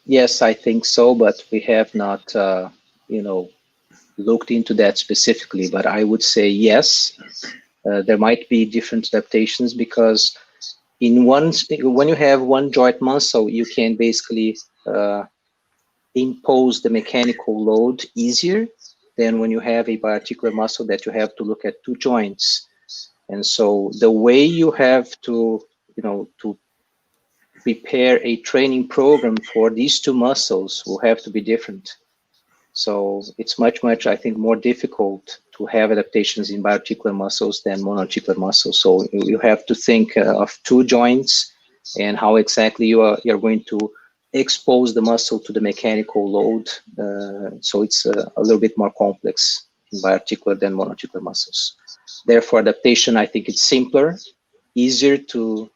Yes, I think so, but we have not, looked into that specifically. But I would say yes, there might be different adaptations, because when you have one joint muscle, you can basically impose the mechanical load easier than when you have a biarticular muscle that you have to look at two joints. And so the way you have to prepare a training program for these two muscles will have to be different. So it's much, I think, more difficult to have adaptations in biarticular muscles than monoarticular muscles. So you have to think of two joints and how exactly you're going to expose the muscle to the mechanical load. So it's a little bit more complex in biarticular than monoarticular muscles. Therefore, adaptation, I think it's simpler, easier to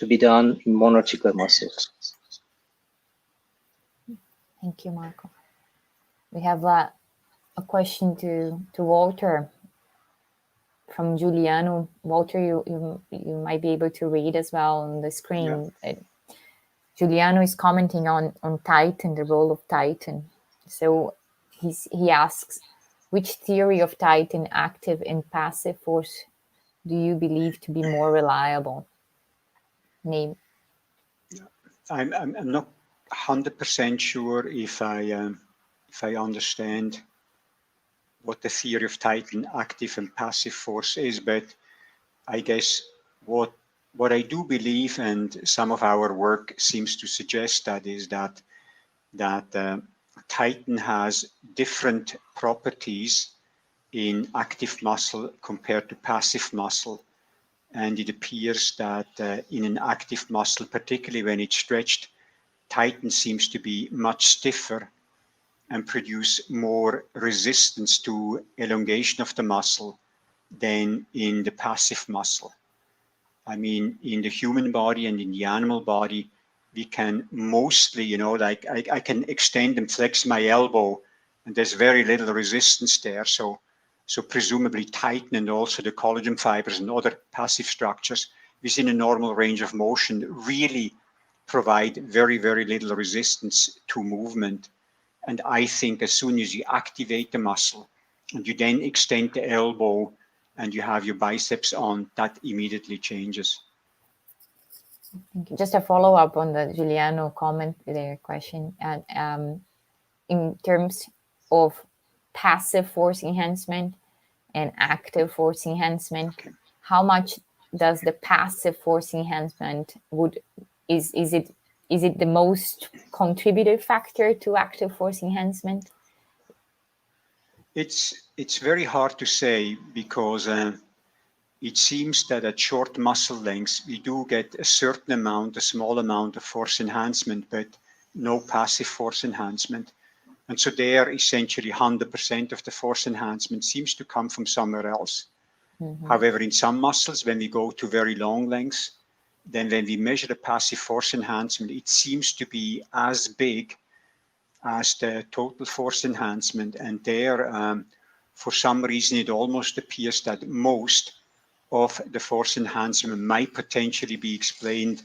be done in monoarticular muscles. Thank you, Marco. We have a question to Walter from Giuliano. Walter, you might be able to read as well on the screen. Yeah. Giuliano is commenting on Titan, the role of Titan. So he asks, which theory of Titan, active and passive force, do you believe to be more reliable? Name. I'm not 100% sure if I understand what the theory of Titan, active and passive force is, but I guess what I do believe, and some of our work seems to suggest that, is that Titan has different properties in active muscle compared to passive muscle. And it appears that in an active muscle, particularly when it's stretched, Titan seems to be much stiffer and produce more resistance to elongation of the muscle than in the passive muscle. I mean, in the human body and in the animal body, we can mostly, like I can extend and flex my elbow, and there's very little resistance there. So presumably Titan and also the collagen fibers and other passive structures within a normal range of motion really provide very, very little resistance to movement. And I think as soon as you activate the muscle and you then extend the elbow and you have your biceps on, that immediately changes. Thank you. Just a follow-up on the Giuliano comment, their question. And in terms of passive force enhancement and active force enhancement, how much does the passive force enhancement is it the most contributive factor to active force enhancement? It's very hard to say because it seems that at short muscle lengths, we do get a certain amount, a small amount of force enhancement, but no passive force enhancement. And so there, essentially 100% of the force enhancement seems to come from somewhere else. However, in some muscles, when we go to very long lengths, then when we measure the passive force enhancement, it seems to be as big as the total force enhancement. And there, for some reason, it almost appears that most of the force enhancement might potentially be explained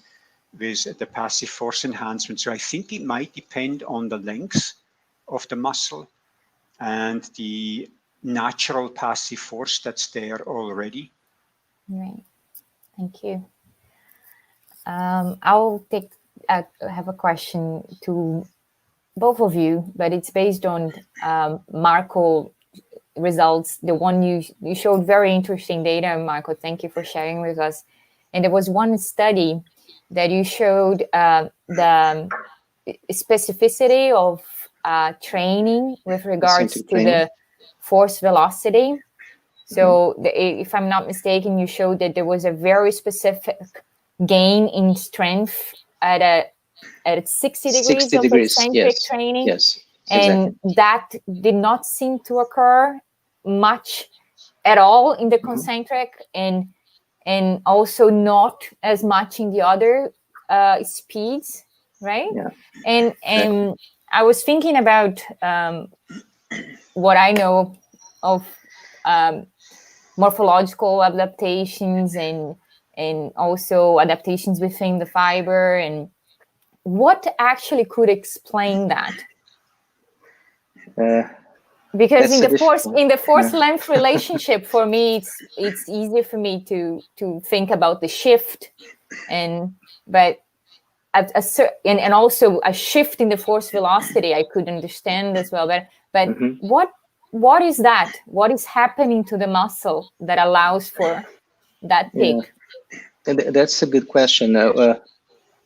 with the passive force enhancement. So I think it might depend on the length of the muscle and the natural passive force that's there already. Right. Thank you. I'll have a question to both of you, but it's based on Marco results. The one you showed very interesting data, Marco. Thank you for sharing with us. And there was one study that you showed the specificity of training with regards to the force velocity. So if I'm not mistaken, you showed that there was a very specific gain in strength at 60 degrees of concentric training. Yes, and that did not seem to occur much at all in the concentric, and also not as much in the other speeds, right? Yeah. And I was thinking about what I know of morphological adaptations and also adaptations within the fiber, and what actually could explain that? Because in the force length relationship, for me, it's easier for me to think about the shift, but and also a shift in the force velocity I could understand as well. But what is that? What is happening to the muscle that allows for that peak? And that's a good question.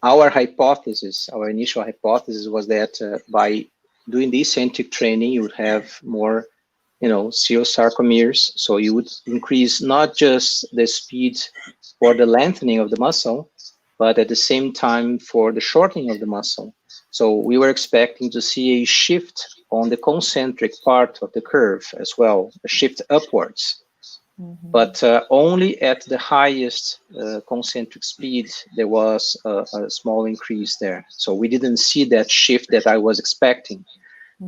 Our hypothesis, our initial hypothesis, was that by doing the eccentric training, you would have more, sarcomeres. So you would increase not just the speed for the lengthening of the muscle, but at the same time for the shortening of the muscle. So we were expecting to see a shift on the concentric part of the curve as well, a shift upwards. But only at the highest concentric speed, there was a small increase there. So we didn't see that shift that I was expecting.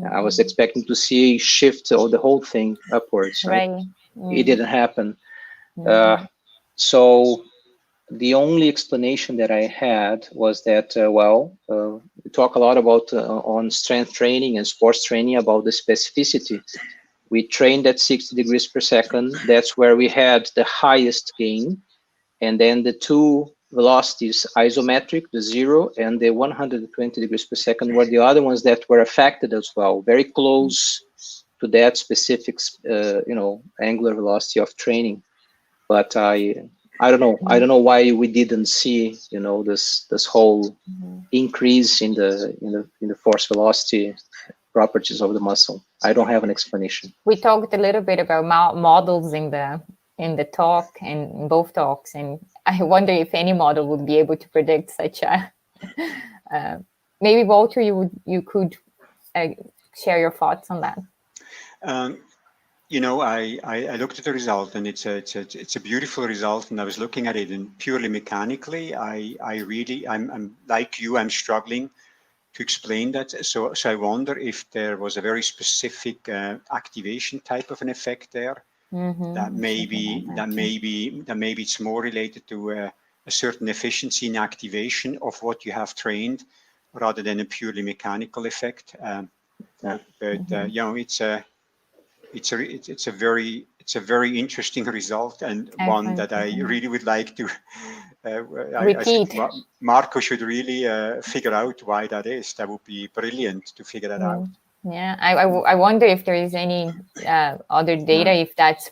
I was expecting to see a shift of the whole thing upwards. Right? It didn't happen. So the only explanation that I had was that, we talk a lot about on strength training and sports training about the specificity. We trained at 60 degrees per second. That's where we had the highest gain. And then the two velocities, isometric, the 0 and the 120 degrees per second, were the other ones that were affected as well, very close to that specific, angular velocity of training. But I don't know. I don't know why we didn't see, this whole increase in the force velocity properties of the muscle. I don't have an explanation. We talked a little bit about models in the talk and in both talks, and I wonder if any model would be able to predict such a. Maybe Walter, you could share your thoughts on that. I looked at the result, and it's a beautiful result, and I was looking at it, and purely mechanically, I'm like you, I'm struggling to explain that. So I wonder if there was a very specific activation type of an effect there. That maybe it's more related to a certain efficiency in activation of what you have trained, rather than a purely mechanical effect. It's a very interesting result, and one that I really would like to I think Marco should really figure out why that is. That would be brilliant to figure that out. Yeah, I wonder if there is any other data, if that's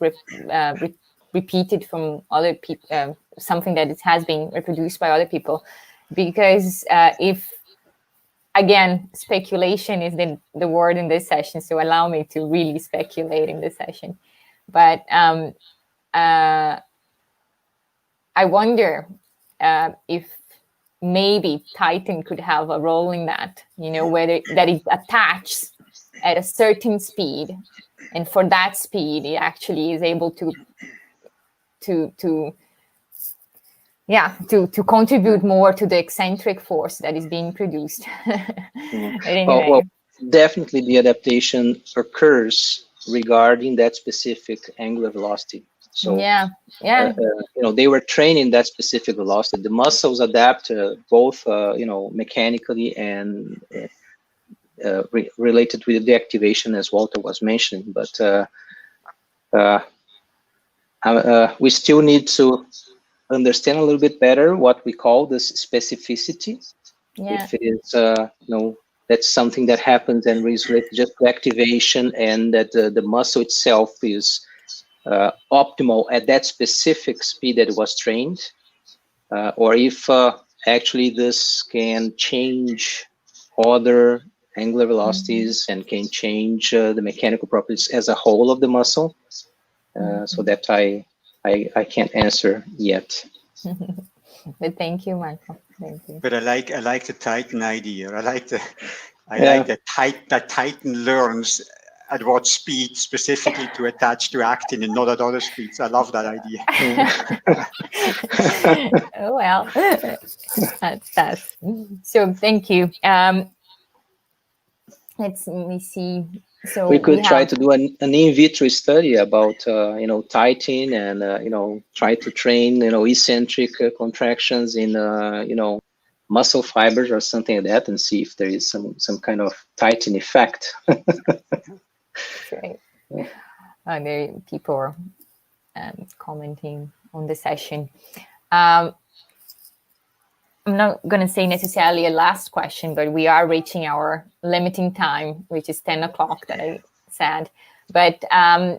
repeated from other people, something that it has been reproduced by other people, because if again, speculation is the word in this session, so allow me to really speculate in this session. But I wonder if maybe Titan could have a role in that, whether that it attaches at a certain speed, and for that speed, it actually is able to contribute more to the eccentric force that is being produced. Anyway. Well, definitely the adaptation occurs regarding that specific angular velocity. So they were training that specific velocity. The muscles adapt both mechanically and related with the activation, as Walter was mentioning. But we still need to understand a little bit better what we call this specificity. If it is that's something that happens and is related just to activation, and that the muscle itself is optimal at that specific speed that it was trained, or if actually this can change other angular velocities and can change the mechanical properties as a whole of the muscle. So that I can't answer yet. But thank you, Michael. Thank you. But I like the Titan idea. I like that Titan learns at what speed specifically to attach to actin and not at other speeds. I love that idea. Oh, well, that's that. So thank you. Let me see. So we could try to do an in vitro study about Titan and try to train eccentric contractions in muscle fibers or something like that, and see if there is some kind of Titan effect. That's right. There people are commenting on the session. I'm not going to say necessarily a last question, but we are reaching our limiting time, which is 10 o'clock that I said. But I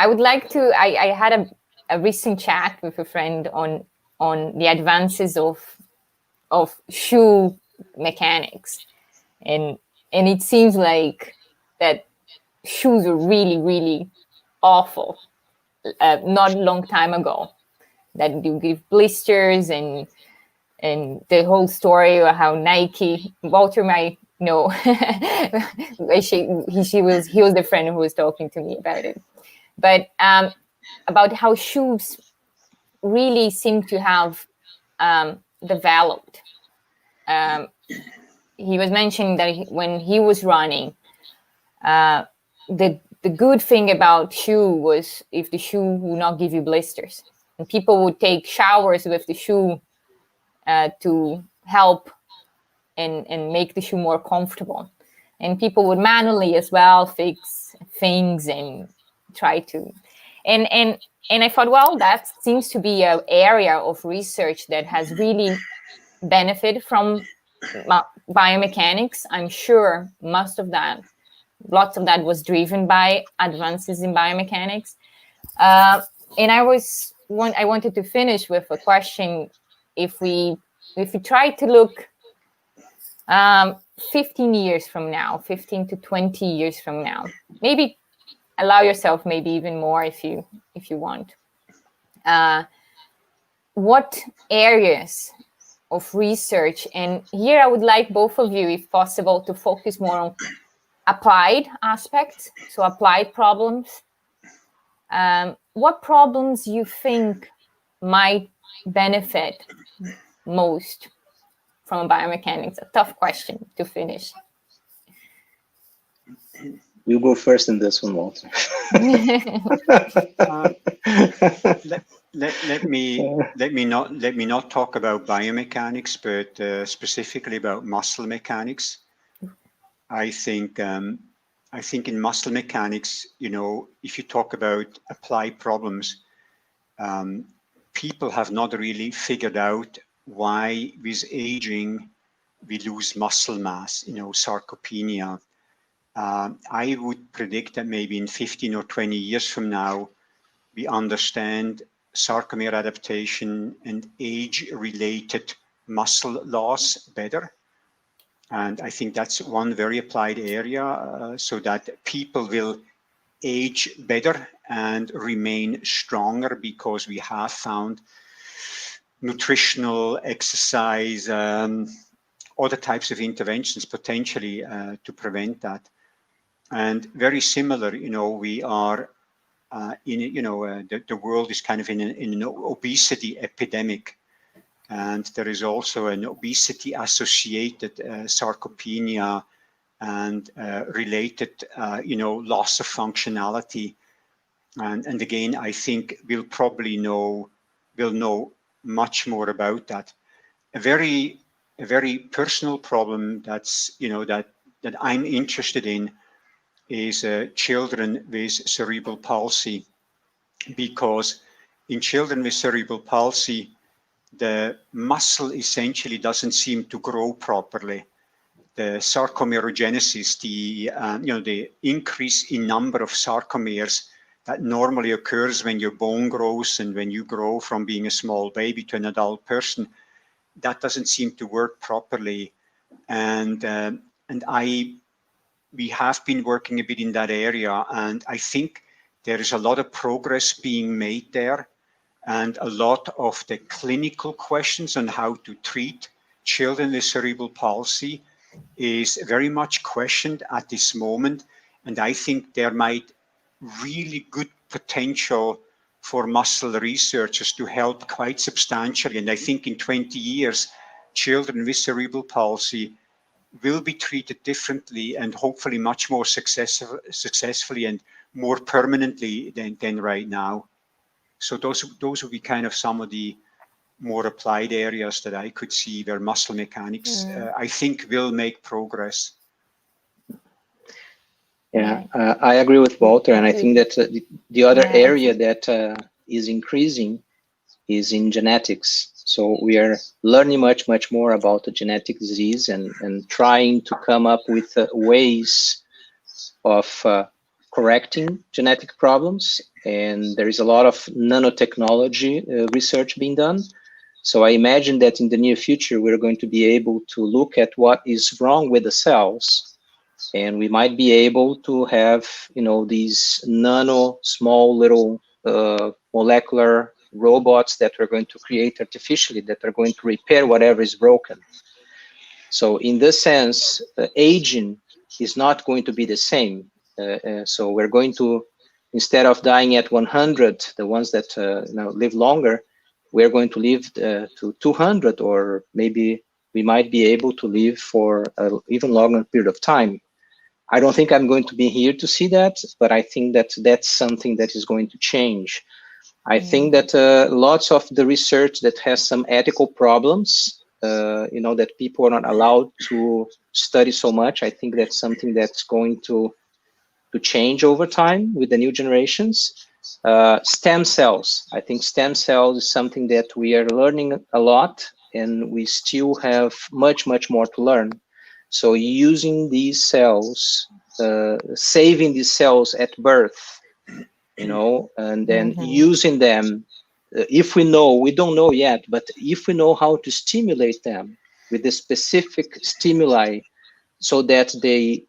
would like to, I had a recent chat with a friend on the advances of shoe mechanics. And it seems like that shoes are really, really awful. Not a long time ago, that you give blisters and the whole story of how Nike, Walter might know, he was the friend who was talking to me about it, but about how shoes really seem to have developed. He was mentioning that when he was running, the good thing about shoe was if the shoe would not give you blisters, and people would take showers with the shoe to help and make the shoe more comfortable. And people would manually as well fix things and try to. And I thought, well, that seems to be an area of research that has really benefited from biomechanics. I'm sure lots of that was driven by advances in biomechanics. And I wanted to finish with a question. If we try to look 15 years from now, 15 to 20 years from now, maybe allow yourself maybe even more if you want. What areas of research, and here I would like both of you, if possible, to focus more on applied aspects, so applied problems. What problems you think might benefit most from biomechanics? A tough question to finish. You go first in this one, Walter. Let me not talk about biomechanics, but specifically about muscle mechanics. I think in muscle mechanics, if you talk about applied problems, people have not really figured out why with aging we lose muscle mass, sarcopenia. I would predict that maybe in 15 or 20 years from now, we understand sarcomere adaptation and age-related muscle loss better. And I think that's one very applied area, so that people will age better and remain stronger, because we have found nutritional, exercise, other types of interventions potentially to prevent that. And very similar, we are the world is kind of in an obesity epidemic. And there is also an obesity-associated sarcopenia and related, loss of functionality. And again, I think we'll probably know much more about that. A very personal problem that's that I'm interested in is children with cerebral palsy, because in children with cerebral palsy, the muscle essentially doesn't seem to grow properly. The sarcomerogenesis, the increase in number of sarcomeres that normally occurs when your bone grows and when you grow from being a small baby to an adult person, that doesn't seem to work properly. And we have been working a bit in that area, and I think there is a lot of progress being made there, and a lot of the clinical questions on how to treat children with cerebral palsy is very much questioned at this moment. And I think there might really good potential for muscle researchers to help quite substantially. And I think in 20 years, children with cerebral palsy will be treated differently and hopefully much more successfully and more permanently than right now. So those would be kind of some of the more applied areas that I could see where muscle mechanics, I think, will make progress. Yeah, I agree with Walter, and I think that the other area that is increasing is in genetics. So we are learning much more about the genetic disease and trying to come up with ways of correcting genetic problems. And there is a lot of nanotechnology research being done. So I imagine that in the near future, we're going to be able to look at what is wrong with the cells. And we might be able to have, these nano, small little molecular robots that we're going to create artificially that are going to repair whatever is broken. So in this sense, aging is not going to be the same. So we're going to, instead of dying at 100, the ones that live longer, we're going to live to 200, or maybe we might be able to live for an even longer period of time. I don't think I'm going to be here to see that, but I think that that's something that is going to change. I think that lots of the research that has some ethical problems, that people are not allowed to study so much, I think that's something that's going to change over time with the new generations. Stem cells, I think stem cells is something that we are learning a lot, and we still have much more to learn. So using these cells, saving these cells at birth, and then using them, if we know, we don't know yet, but if we know how to stimulate them with the specific stimuli so that they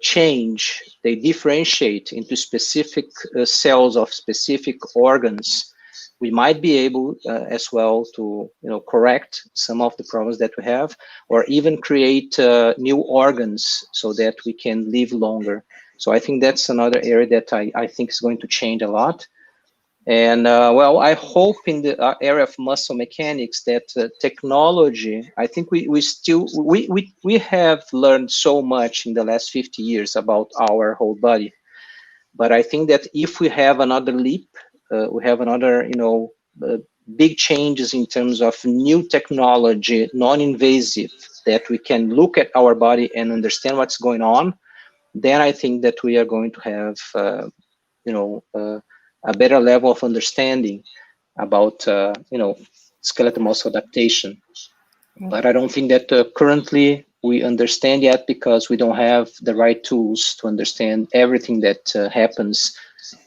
change, they differentiate into specific cells of specific organs, we might be able as well to correct some of the problems that we have, or even create new organs so that we can live longer. So I think that's another area that I think is going to change a lot. And well, I hope in the area of muscle mechanics that technology, I think we have learned so much in the last 50 years about our whole body. But I think that if we have another leap, we have another, big changes in terms of new technology, non-invasive, that we can look at our body and understand what's going on, then I think that we are going to have, a better level of understanding about, skeletal muscle adaptation. But I don't think that currently we understand yet, because we don't have the right tools to understand everything that happens,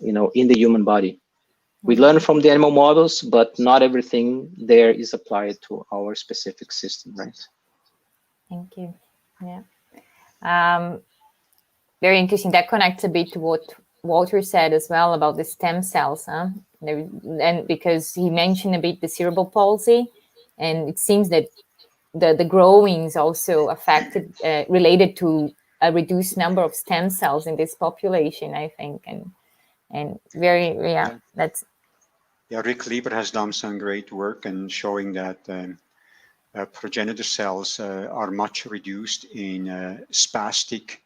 in the human body. We learn from the animal models, but not everything there is applied to our specific system, right? Thank you. Yeah. Very interesting. That connects a bit to what Walter said as well about the stem cells, huh? And because he mentioned a bit the cerebral palsy, and it seems that the growing is also affected, related to a reduced number of stem cells in this population, I think, and very, that's. Yeah, Rick Lieber has done some great work in showing that progenitor cells are much reduced in spastic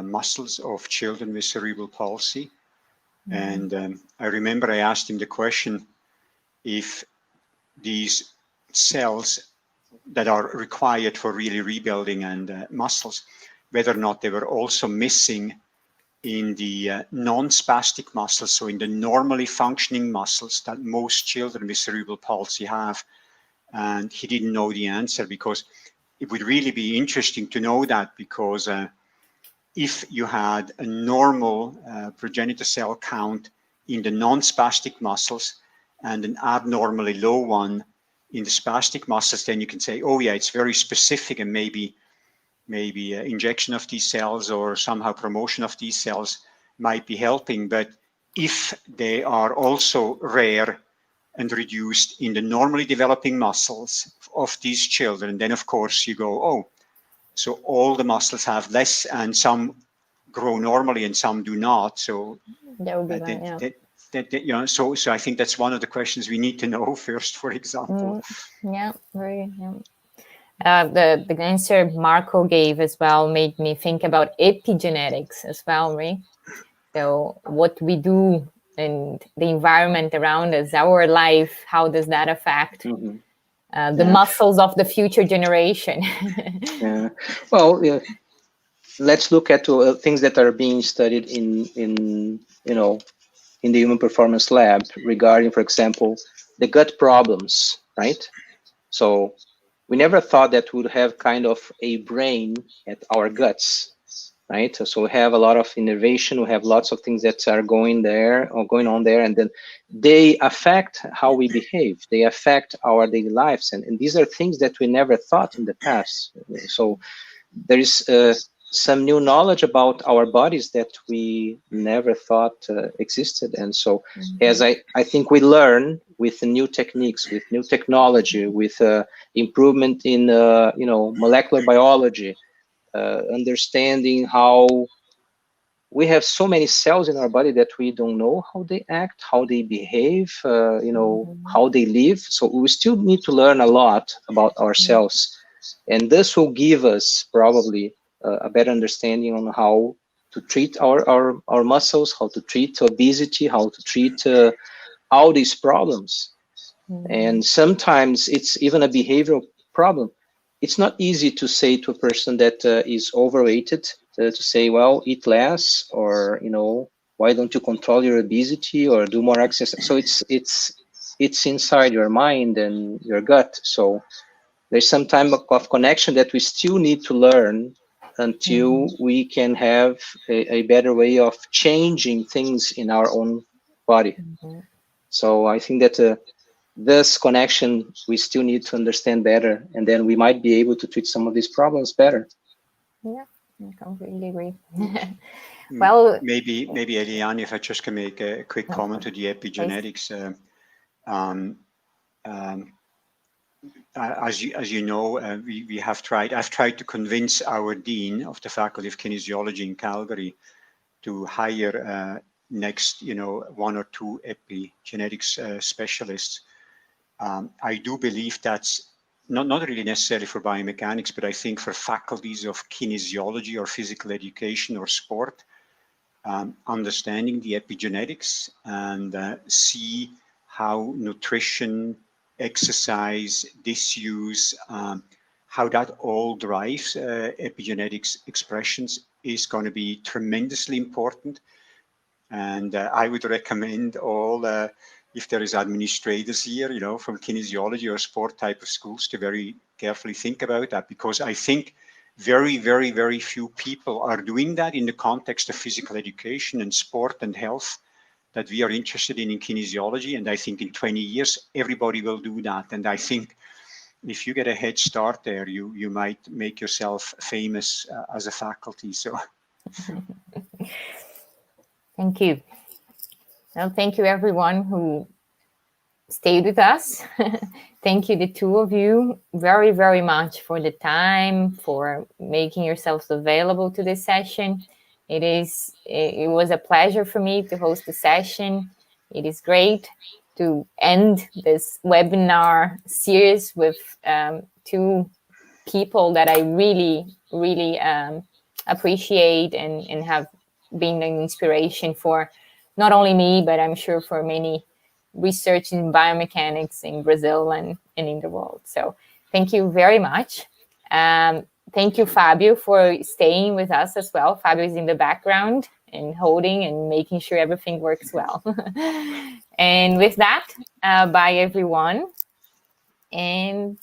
muscles of children with cerebral palsy. And I remember I asked him the question if these cells that are required for really rebuilding and muscles, whether or not they were also missing in the non-spastic muscles, so in the normally functioning muscles that most children with cerebral palsy have. And he didn't know the answer, because it would really be interesting to know that, because if you had a normal progenitor cell count in the non-spastic muscles and an abnormally low one in the spastic muscles, then you can say, oh yeah, it's very specific, and maybe injection of these cells or somehow promotion of these cells might be helping. But if they are also rare and reduced in the normally developing muscles of these children, then of course you go, oh, so all the muscles have less, and some grow normally and some do not. So that would be you know, so I think that's one of the questions we need to know first, for example. Yeah, very. The answer Marco gave as well made me think about epigenetics as well, right? So what we do and the environment around us, our life, how does that affect the muscles of the future generation? Well, let's look at things that are being studied in the Human Performance Lab regarding, for example, the gut problems, right? So we never thought that we would have kind of a brain at our guts, right? So we have a lot of innervation, we have lots of things that are going on there, and then they affect how we behave, they affect our daily lives, and these are things that we never thought in the past. So there is some new knowledge about our bodies that we never thought existed. And so as I think we learn with new techniques, with new technology, with improvement in molecular biology, understanding how we have so many cells in our body that we don't know how they act, how they behave, how they live. So we still need to learn a lot about ourselves. And this will give us probably a better understanding on how to treat our muscles, how to treat obesity, how to treat all these problems. And sometimes it's even a behavioral problem. It's not easy to say to a person that is overweighted to say, well, eat less, or why don't you control your obesity or do more exercise. So it's inside your mind and your gut. So there's some type of connection that we still need to learn until we can have a better way of changing things in our own body. So I think that this connection we still need to understand better, and then we might be able to treat some of these problems better. Yeah, I completely agree. Well, maybe Heiliane, if I just can make a quick comment to the epigenetics. As you know, I've tried to convince our dean of the Faculty of Kinesiology in Calgary to hire next, 1 or 2 epigenetics specialists. I do believe that's not really necessarily for biomechanics, but I think for faculties of kinesiology or physical education or sport, understanding the epigenetics and see how nutrition, exercise, disuse, how that all drives epigenetics expressions is going to be tremendously important. And I would recommend all, if there is administrators here, from kinesiology or sport type of schools, to very carefully think about that, because I think very, very, very few people are doing that in the context of physical education and sport and health that we are interested in kinesiology. And I think in 20 years, everybody will do that. And I think if you get a head start there, you might make yourself famous as a faculty. So thank you. Well, thank you everyone who stayed with us. Thank you, the two of you, very, very much for the time, for making yourselves available to this session. It was a pleasure for me to host the session. It is great to end this webinar series with two people that I really, really appreciate and have been an inspiration for not only me, but I'm sure for many research in biomechanics in Brazil and in the world. So thank you very much. Thank you, Fabio, for staying with us as well. Fabio is in the background and holding and making sure everything works well. And with that, bye everyone. And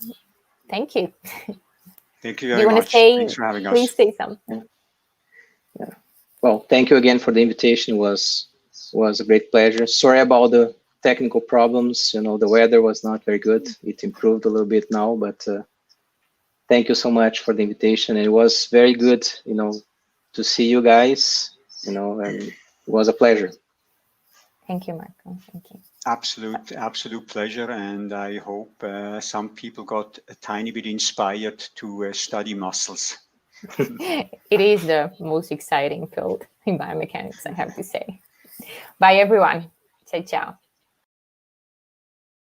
thank you. Thank you very much. Thanks for having us. Please say something. Yeah. Well, thank you again for the invitation. It was a great pleasure. Sorry about the technical problems. You know, the weather was not very good. It improved a little bit now, but thank you so much for the invitation. It was very good, you know, to see you guys, you know, and it was a pleasure. Thank you, Marco. Thank you. Absolute pleasure. And I hope some people got a tiny bit inspired to study muscles. It is the most exciting field in biomechanics, I have to say. Bye, everyone. Ciao, ciao.